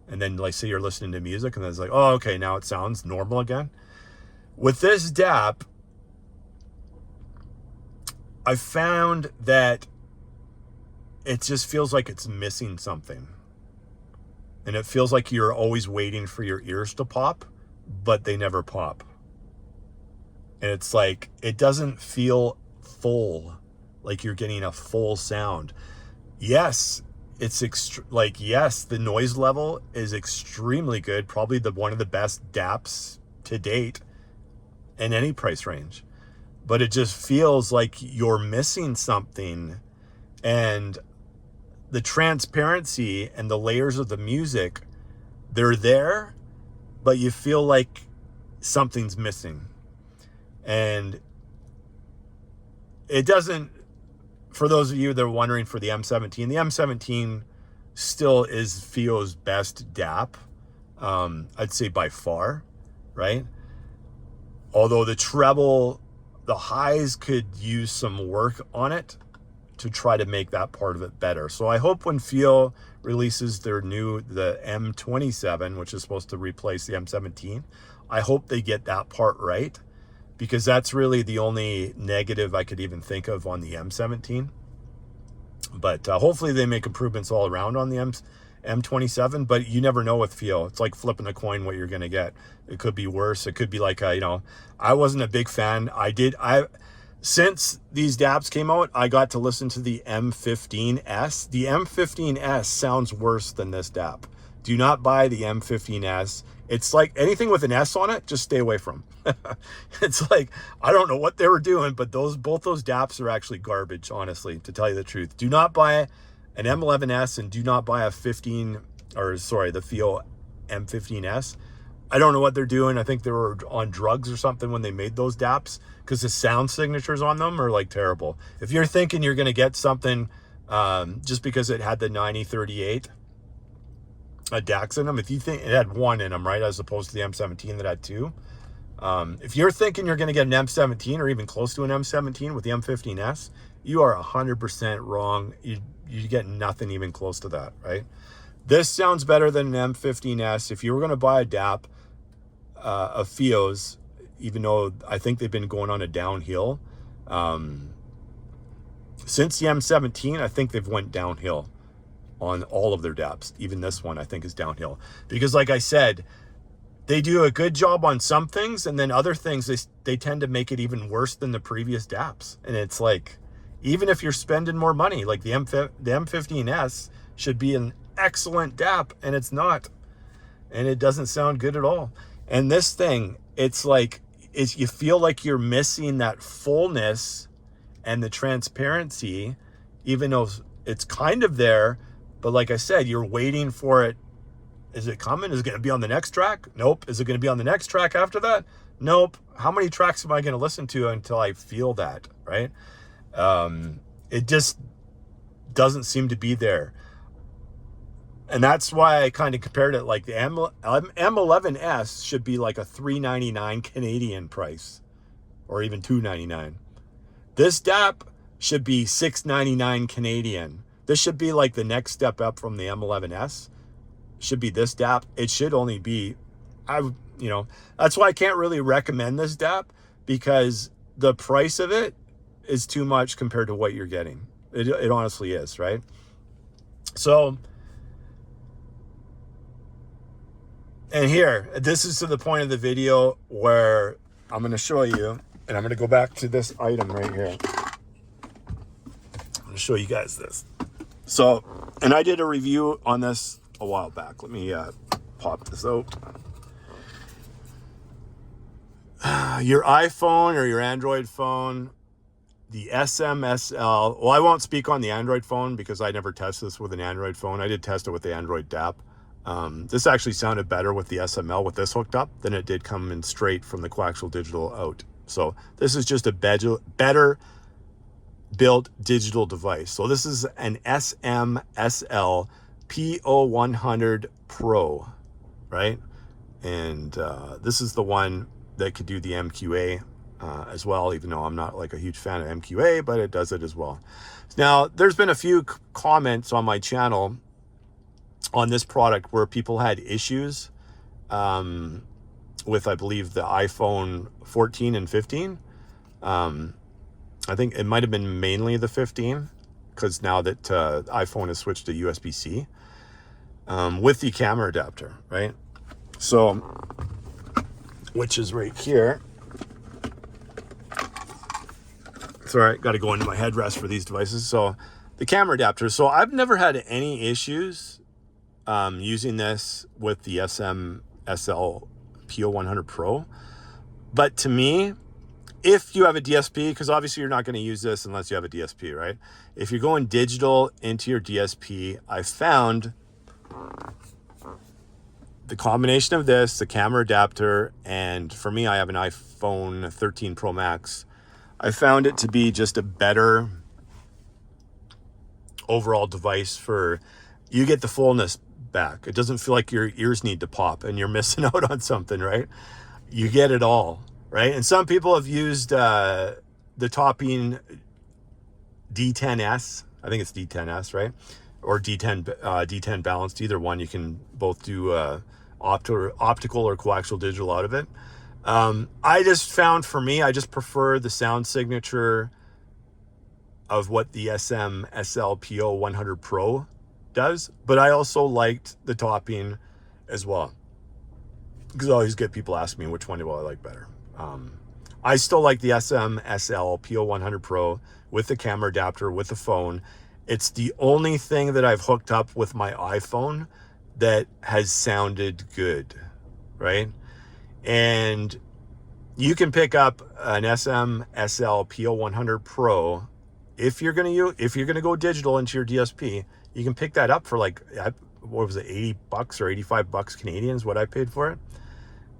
[SPEAKER 1] and then like say you're listening to music and then it's like, oh, okay, now it sounds normal again. With this DAP, I found that it just feels like it's missing something. And it feels like you're always waiting for your ears to pop, but they never pop. And it's like, it doesn't feel full, like you're getting a full sound. Yes, it's yes, the noise level is extremely good, probably one of the best DAPs to date in any price range. But it just feels like you're missing something, and the transparency and the layers of the music, they're there, but you feel like something's missing. And it doesn't, for those of you that are wondering, for the M17, the M17 still is FiiO's best DAP, I'd say by far, right? Although the treble, the highs could use some work on it to try to make that part of it better. So I hope when FiiO releases the M27, which is supposed to replace the M17, I hope they get that part right, because that's really the only negative I could even think of on the M17. But hopefully they make improvements all around on the M27, but you never know with FiiO. It's like flipping a coin what you're going to get. It could be worse. It could be like, you know, I wasn't a big fan. Since these DAPs came out, I got to listen to the M15S. The M15S sounds worse than this DAP. Do not buy the M15S. It's like anything with an S on it, just stay away from. It's like, I don't know what they were doing, but both those DAPs are actually garbage, honestly, to tell you the truth. Do not buy an M11S and do not buy the FiiO M15S. I don't know what they're doing. I think they were on drugs or something when they made those DAPs, because the sound signatures on them are like terrible. If you're thinking you're going to get something just because it had the 9038 DACs in them, if you think it had one in them, right, as opposed to the M17 that had two, if you're thinking you're going to get an M17 or even close to an M17 with the M15S, you are 100% wrong. You get nothing even close to that, right? This sounds better than an M15S. If you were going to buy a DAP of FiiO's, even though I think they've been going on a downhill, since the M17, I think they've went downhill on all of their DAPs. Even this one, I think, is downhill. Because like I said, they do a good job on some things, and then other things, they tend to make it even worse than the previous DAPs. And it's like, even if you're spending more money, like the M15S should be an excellent DAP, and it's not. And it doesn't sound good at all. And this thing, it's like, you feel like you're missing that fullness and the transparency, even though it's kind of there. But like I said, you're waiting for it. Is it coming? Is it going to be on the next track? Nope. Is it going to be on the next track after that? Nope. How many tracks am I going to listen to until I feel that, right? It just doesn't seem to be there. And that's why I kind of compared it, like the M11S should be like a $3.99 Canadian price, or even $2.99. This DAP should be $6.99 Canadian. This should be like the next step up from the M11S. Should be this DAP. It should only be, that's why I can't really recommend this DAP, because the price of it is too much compared to what you're getting. It honestly is, right? So, and here, this is to the point of the video where I'm going to show you, and I'm going to go back to this item right here. I'm going to show you guys this. So, and I did a review on this a while back. Let me pop this out. Your iPhone or your Android phone, the SMSL, well, I won't speak on the Android phone because I never tested this with an Android phone. I did test it with the Android DAP. This actually sounded better with the SML with this hooked up than it did coming straight from the coaxial digital out. So this is just a better built digital device. So this is an SMSL FiiO 100 right? And this is the one that could do the MQA as well, even though I'm not like a huge fan of MQA, but it does it as well. Now, there's been a few comments on my channel on this product where people had issues with, I believe, the iPhone 14 and 15. I think it might have been mainly the 15, because now that iPhone has switched to USB-C with the camera adapter, right? So, which is right here. Sorry, got to go into my headrest for these devices. So, the camera adapter. So, I've never had any issues using this with the SMSL FiiO 100 Pro. But to me, if you have a DSP, because obviously you're not going to use this unless you have a DSP, right? If you're going digital into your DSP, I found the combination of this, the camera adapter, and for me, I have an iPhone 13 Pro Max. I found it to be just a better overall device for, you get the fullness back. It doesn't feel like your ears need to pop and you're missing out on something, right? You get it all, right? And some people have used the Topping D10S. I think it's D10S, right? Or D10 balanced. Either one, you can both do optical or coaxial digital out of it. I just found, for me, I just prefer the sound signature of what the SMSL FiiO 100 Pro does, but I also liked the Topping as well, because I always get people asking me which one do I like better. I still like the SMSL FiiO 100 Pro with the camera adapter, with the phone. It's the only thing that I've hooked up with my iPhone that has sounded good, right? And you can pick up an SMSL FiiO 100 Pro if you're gonna go digital into your DSP. You can pick that up for like, what was it, $80 or $85 Canadian is what I paid for it.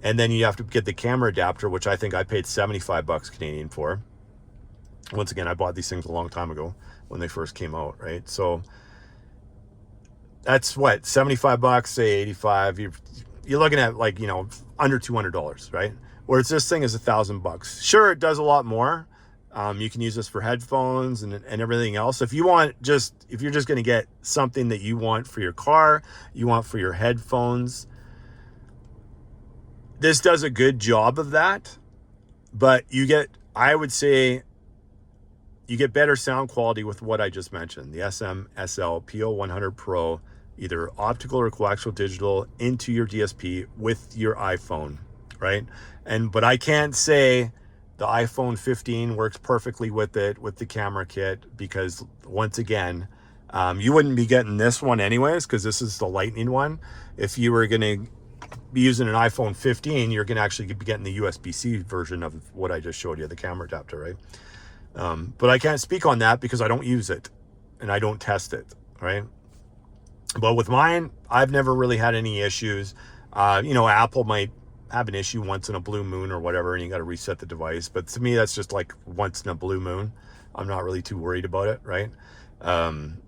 [SPEAKER 1] And then you have to get the camera adapter, which I think I paid $75 Canadian for. Once again, I bought these things a long time ago when they first came out, right? So that's what, $75, say 85. You're looking at like, you know, under $200, right? Whereas this thing is $1,000. Sure, it does a lot more. You can use this for headphones and everything else. If you're just going to get something that you want for your car, you want for your headphones, this does a good job of that. But I would say you get better sound quality with what I just mentioned, the SMSL FiiO 100 Pro, either optical or coaxial digital into your DSP with your iPhone, right? But I can't say the iPhone 15 works perfectly with it, with the camera kit, because once again, you wouldn't be getting this one anyways, because this is the Lightning one. If you were going to be using an iPhone 15, you're going to actually be getting the USB-C version of what I just showed you, the camera adapter, right? But I can't speak on that because I don't use it and I don't test it, right? But with mine, I've never really had any issues. Apple might have an issue once in a blue moon or whatever, and you got to reset the device. But to me, that's just like once in a blue moon. I'm not really too worried about it, right? And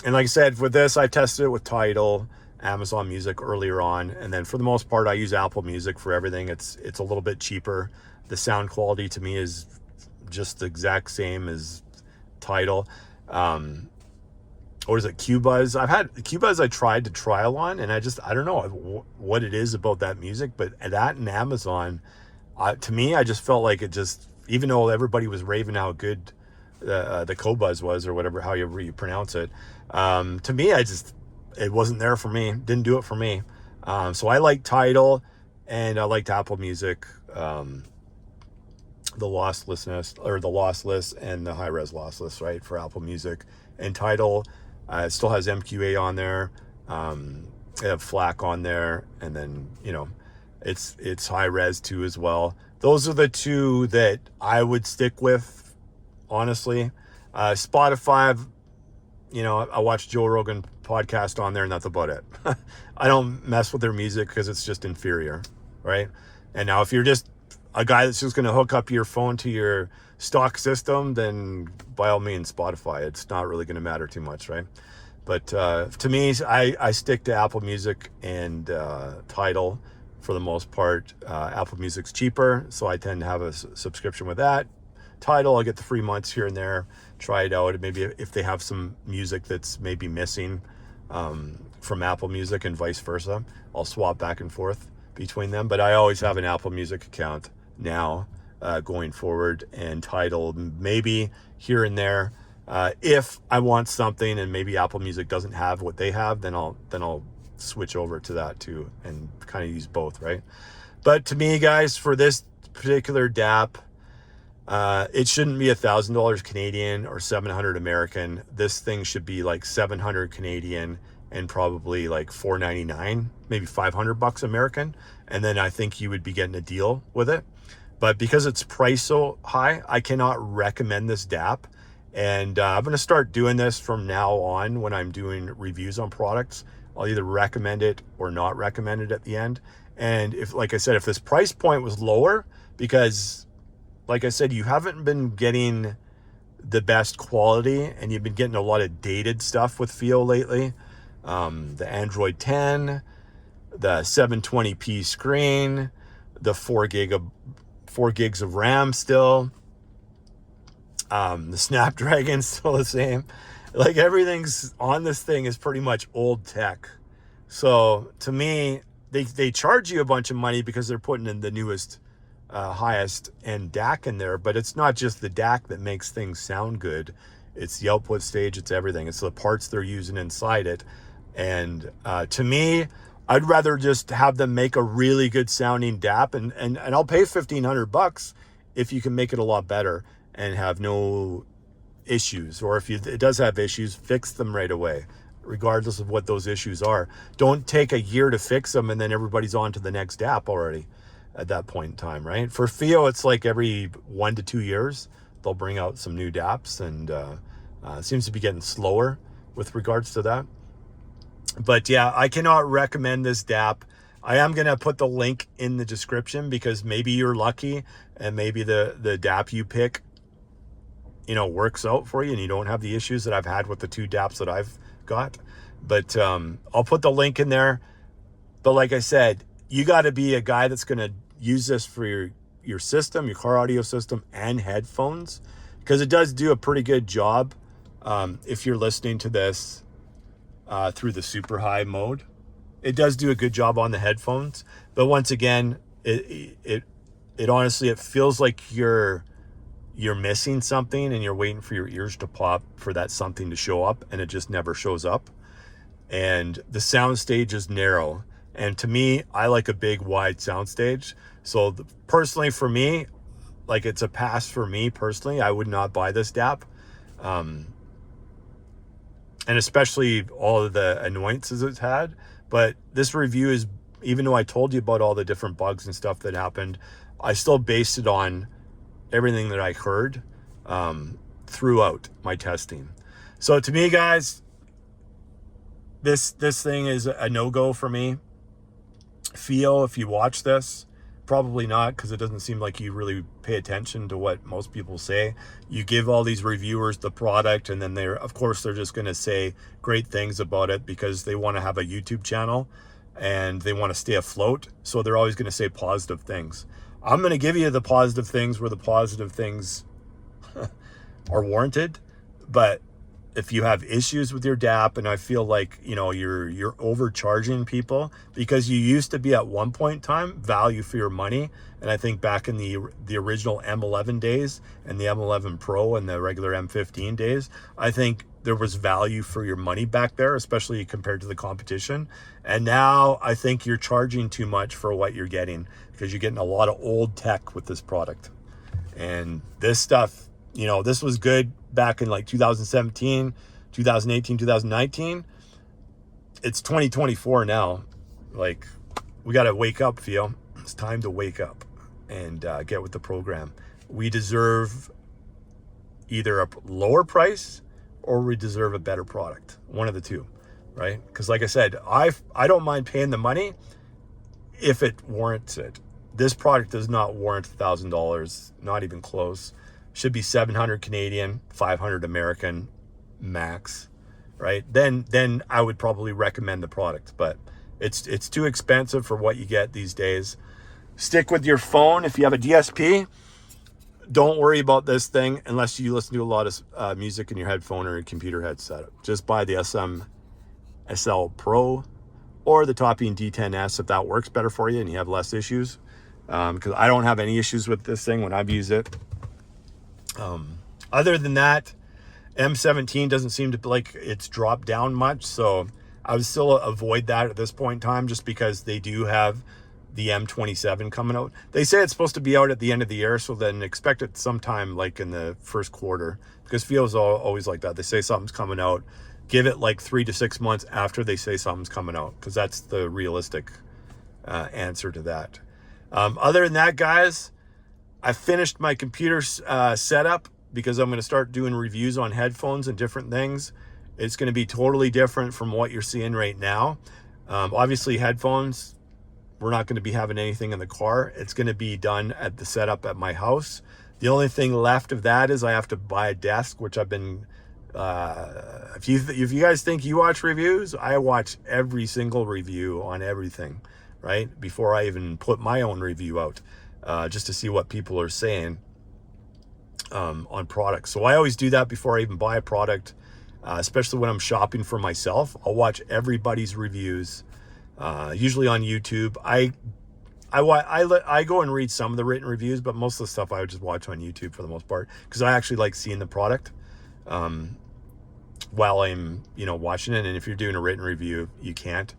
[SPEAKER 1] like I said, with this, I tested it with Tidal, Amazon Music earlier on, and then for the most part, I use Apple Music for everything. It's a little bit cheaper. The sound quality to me is just the exact same as Tidal. Or is it Qbuzz? I've had Qbuzz, I tried to trial on, and I don't know what it is about that music, but that and Amazon, to me, I just felt like it just, even though everybody was raving how good the Qbuzz was, or whatever, however you pronounce it, to me, it wasn't there for me. Didn't do it for me. So I like Tidal, and I liked Apple Music, the losslessness, or the lossless and the high-res lossless, right, for Apple Music. And Tidal, it still has MQA on there. They have FLAC on there, and then it's high res too as well. Those are the two that I would stick with honestly. Spotify, you know, I watch Joe Rogan podcast on there and that's about it. I don't mess with their music because it's just inferior, right? And now if you're just a guy that's just going to hook up your phone to your stock system, then by all means, Spotify. It's not really going to matter too much, right? But to me, I stick to Apple Music and Tidal for the most part. Apple Music's cheaper, so I tend to have a subscription with that. Tidal, I'll get the free months here and there, try it out. Maybe if they have some music that's maybe missing from Apple Music and vice versa, I'll swap back and forth between them. But I always have an Apple Music account now going forward, and Tidal maybe here and there. If I want something and maybe Apple Music doesn't have what they have, then I'll switch over to that too and kind of use both, right? But to me, guys, for this particular DAP, it shouldn't be $1,000 Canadian or 700 American. This thing should be like 700 Canadian and probably like $499, maybe $500 American. And then I think you would be getting a deal with it. But because it's priced so high, I cannot recommend this DAP. And I'm going to start doing this from now on when I'm doing reviews on products. I'll either recommend it or not recommend it at the end. And if, like I said, if this price point was lower, because like I said, you haven't been getting the best quality and you've been getting a lot of dated stuff with FiiO lately. The Android 10, the 720p screen, the 4 gigs of RAM still. The Snapdragon's still the same. Like everything's on this thing is pretty much old tech. So to me, they charge you a bunch of money because they're putting in the newest, highest end DAC in there. But it's not just the DAC that makes things sound good. It's the output stage. It's everything. It's the parts they're using inside it. And to me, I'd rather just have them make a really good sounding DAP, and I'll pay $1,500 if you can make it a lot better and have no issues. Or if it does have issues, fix them right away, regardless of what those issues are. Don't take a year to fix them and then everybody's on to the next DAP already at that point in time, right? For FiiO, it's like every 1 to 2 years, they'll bring out some new DAPs, and it seems to be getting slower with regards to that. But yeah, I cannot recommend this DAP. I am going to put the link in the description because maybe you're lucky and maybe the DAP you pick, you know, works out for you and you don't have the issues that I've had with the 2 DAPs that I've got. But I'll put the link in there. But like I said, you got to be a guy that's going to use this for your system, your car audio system, and headphones, because it does do a pretty good job if you're listening to this through the super high mode. It does do a good job on the headphones, but once again, it honestly, it feels like you're missing something and you're waiting for your ears to pop for that something to show up, and it just never shows up. And the sound stage is narrow, and to me, I like a big wide sound stage. So personally for me, like, it's a pass for me personally. I would not buy this DAP. And especially all of the annoyances it's had. But this review is, even though I told you about all the different bugs and stuff that happened, I still based it on everything that I heard throughout my testing. So to me, guys, this thing is a no-go for me. FiiO, if you watch this, probably not, because it doesn't seem like you really pay attention to what most people say. You give all these reviewers the product, and then they're just going to say great things about it because they want to have a YouTube channel and they want to stay afloat. So they're always going to say positive things. I'm going to give you the positive things where the positive things are warranted. But if you have issues with your DAP, and I feel like, you know, you're overcharging people, because you used to be at one point in time value for your money. And I think back in the original M11 days and the M11 Pro and the regular M15 days, I think there was value for your money back there, especially compared to the competition. And now I think you're charging too much for what you're getting, because you're getting a lot of old tech with this product. And this stuff, you know, this was good back in like 2017, 2018, 2019. It's 2024 now. Like, we got to wake up, FiiO. It's time to wake up and get with the program. We deserve, either a lower price or we deserve a better product. One of the two, right? Because like I said, I don't mind paying the money if it warrants it. This product does not warrant $1,000, not even close. Should be 700 Canadian, 500 American max, right? Then I would probably recommend the product, but it's too expensive for what you get these days. Stick with your phone. If you have a DSP, don't worry about this thing unless you listen to a lot of music in your headphone or your computer headset. Just buy the SL Pro or the Topian D10S if that works better for you and you have less issues. Because I don't have any issues with this thing when I've used it. Other than that, M17 doesn't seem to like it's dropped down much, so I would still avoid that at this point in time just because they do have the M27 coming out. They say it's supposed to be out at the end of the year, so then expect it sometime like in the first quarter, because FiiO's always like that. They say something's coming out, give it like 3 to 6 months after they say something's coming out, because that's the realistic answer to that. Other than that, guys, I finished my computer setup because I'm going to start doing reviews on headphones and different things. It's going to be totally different from what you're seeing right now. Obviously, headphones, we're not going to be having anything in the car. It's going to be done at the setup at my house. The only thing left of that is I have to buy a desk, which I've been, if you guys think you watch reviews, I watch every single review on everything, right? Before I even put my own review out, just to see what people are saying on products. So I always do that before I even buy a product, especially when I'm shopping for myself. I'll watch everybody's reviews, usually on YouTube. I go and read some of the written reviews, but most of the stuff I would just watch on YouTube for the most part, because I actually like seeing the product while I'm watching it. And if you're doing a written review, you can't.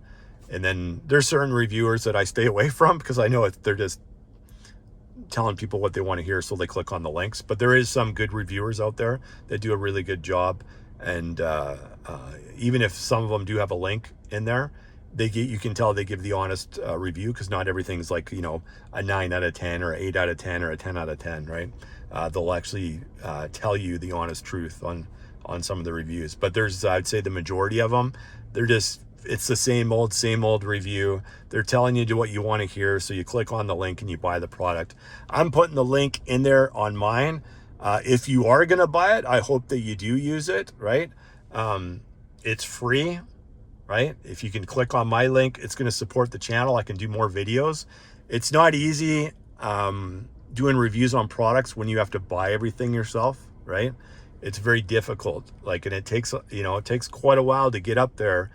[SPEAKER 1] And then there's certain reviewers that I stay away from because I know they're just telling people what they want to hear, so they click on the links. But there is some good reviewers out there that do a really good job, and even if some of them do have a link in there, you can tell they give the honest review, because not everything's like a 9 out of 10 or 8 out of 10 or a 10 out of 10, right? They'll actually tell you the honest truth on some of the reviews. But there's, I'd say, the majority of them, it's the same old review. They're telling you to do what you want to hear, so you click on the link and you buy the product. I'm putting the link in there on mine. If you are going to buy it, I hope that you do use it, right? It's free, right? If you can click on my link, it's going to support the channel. I can do more videos. It's not easy doing reviews on products when you have to buy everything yourself, right? It's very difficult. And it takes quite a while to get up there.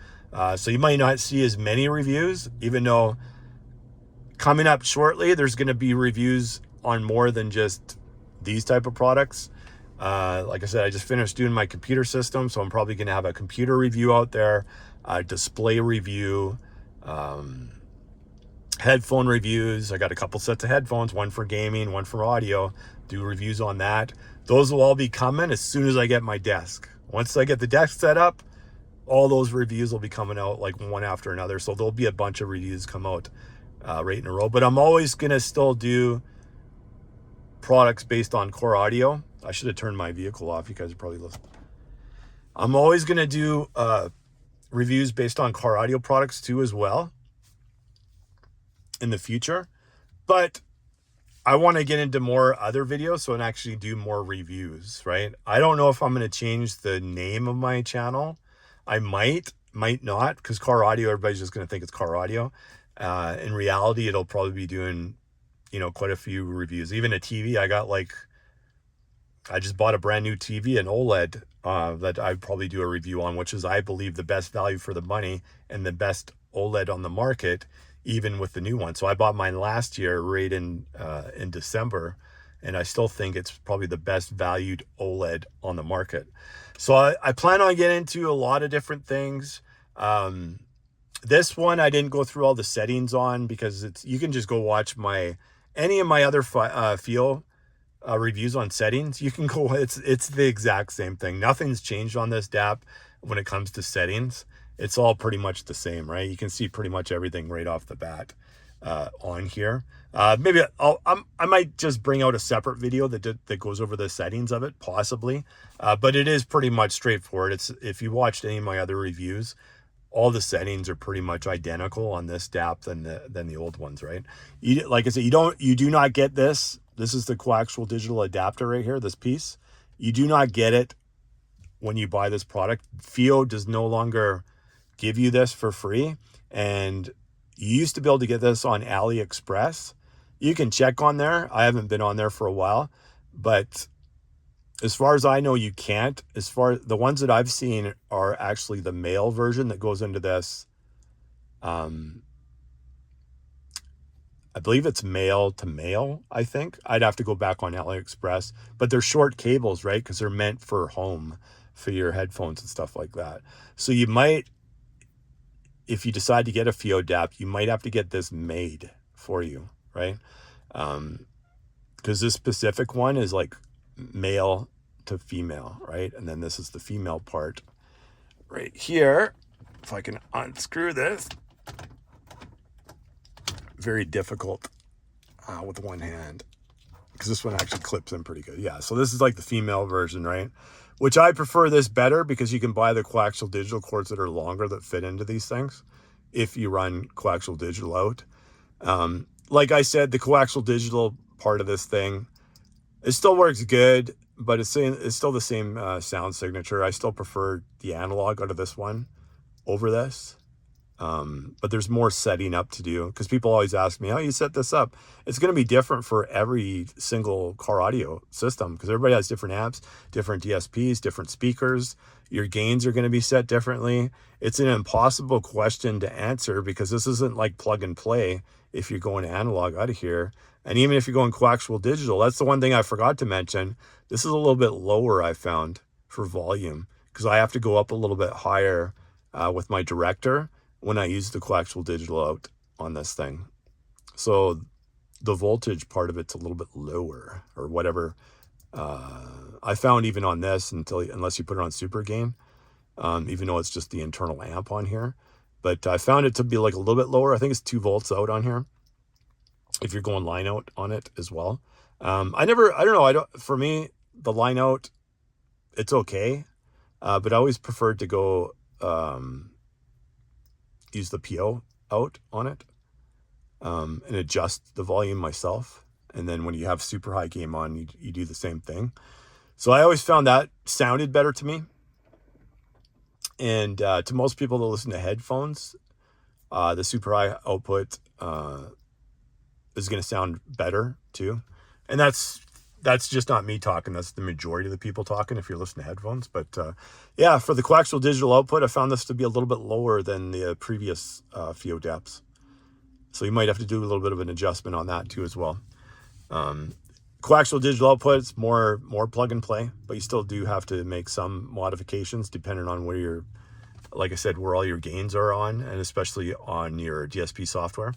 [SPEAKER 1] So you might not see as many reviews, even though coming up shortly, there's going to be reviews on more than just these type of products. Like I said, I just finished doing my computer system, so I'm probably going to have a computer review out there, display review, headphone reviews. I got a couple sets of headphones, one for gaming, one for audio. Do reviews on that. Those will all be coming as soon as I get my desk. Once I get the desk set up, all those reviews will be coming out like one after another. So there'll be a bunch of reviews come out right in a row. But I'm always going to still do products based on core audio. I should have turned my vehicle off. You guys are probably listening. I'm always going to do reviews based on core audio products too as well in the future. But I want to get into more other videos, so I can actually do more reviews, right? I don't know if I'm going to change the name of my channel. I might not, because car audio, everybody's just going to think it's car audio. In reality, it'll probably be doing, quite a few reviews. Even a TV, I just bought a brand new TV, an OLED, that I'd probably do a review on, which is, I believe, the best value for the money and the best OLED on the market, even with the new one. So I bought mine last year, right in December, and I still think it's probably the best valued OLED on the market. So I plan on getting into a lot of different things. This one I didn't go through all the settings on, because you can just go watch any of my other FiiO reviews on settings. You can go, it's the exact same thing. Nothing's changed on this DAP when it comes to settings. It's all pretty much the same, right? You can see pretty much everything right off the bat. on here. Maybe I might just bring out a separate video that goes over the settings of it, possibly. But it is pretty much straightforward. If you watched any of my other reviews, all the settings are pretty much identical on this DAP than the old ones, right? Like I said, you do not get this. This is the coaxial digital adapter right here, this piece. You do not get it when you buy this product. FiiO does no longer give you this for free. And you used to be able to get this on AliExpress. You can check on there. I haven't been on there for a while, but as far as I know, you can't. As far as the ones that I've seen are actually the male version that goes into this. I believe it's male to male, I think. I'd have to go back on AliExpress, but they're short cables, right? Because they're meant for home, for your headphones and stuff like that. So you might, if you decide to get a FiiO DAP, you might have to get this made for you, right? Because this specific one is like male to female, right? And then this is the female part right here. If I can unscrew this, very difficult with one hand, because this one actually clips in pretty good. Yeah, so this is like the female version, right? Which I prefer this better because you can buy the coaxial digital cords that are longer that fit into these things if you run coaxial digital out. Like I said, the coaxial digital part of this thing, it still works good, but it's still the same sound signature. I still prefer the analog out of this one over this. But there's more setting up to do, because people always ask me how you set this up. It's going to be different for every single car audio system, because everybody has different amps, different DSPs, different speakers. Your gains are going to be set differently. It's an impossible question to answer, because this isn't like plug and play if you're going analog out of here. And even if you're going coaxial digital, that's the one thing I forgot to mention. This is a little bit lower, I found, for volume, because I have to go up a little bit higher with my director when I use the coaxial digital out on this thing. So the voltage part of it's a little bit lower, or whatever. I found even on this, unless you put it on super gain, even though it's just the internal amp on here. But I found it to be like a little bit lower. I think it's 2 volts out on here, if you're going line out on it as well. For me, the line out, it's okay. But I always preferred to go use the PO out on it and adjust the volume myself. And then when you have super high gain on, you do the same thing. So I always found that sounded better to me. And to most people that listen to headphones, the super high output is going to sound better too. And that's just not me talking. That's the majority of the people talking if you're listening to headphones. But yeah, for the coaxial digital output, I found this to be a little bit lower than the previous FiiO DAPs. So you might have to do a little bit of an adjustment on that too as well. Coaxial digital output, it's more plug and play, but you still do have to make some modifications depending on where like I said, where all your gains are on, and especially on your DSP software.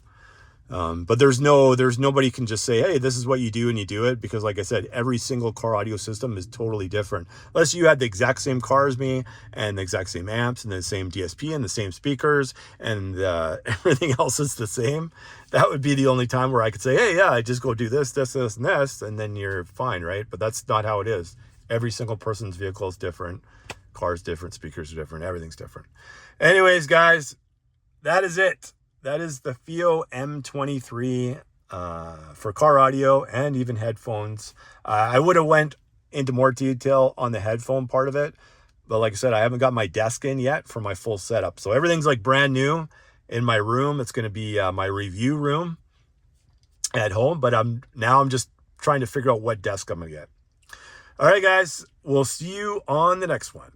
[SPEAKER 1] But there's nobody can just say, hey, this is what you do, and you do it, because like I said, every single car audio system is totally different. Unless you had the exact same car as me, and the exact same amps, and the same DSP, and the same speakers, and everything else is the same. That would be the only time where I could say, hey, yeah, I just go do this, this, this, and this, and then you're fine, right? But that's not how it is. Every single person's vehicle is different. Cars different, speakers are different, everything's different. Anyways, guys, that is it. That is the FiiO M23 for car audio and even headphones. I would have went into more detail on the headphone part of it, but like I said, I haven't got my desk in yet for my full setup. So everything's like brand new in my room. It's going to be my review room at home, but I'm just trying to figure out what desk I'm going to get. All right, guys, we'll see you on the next one.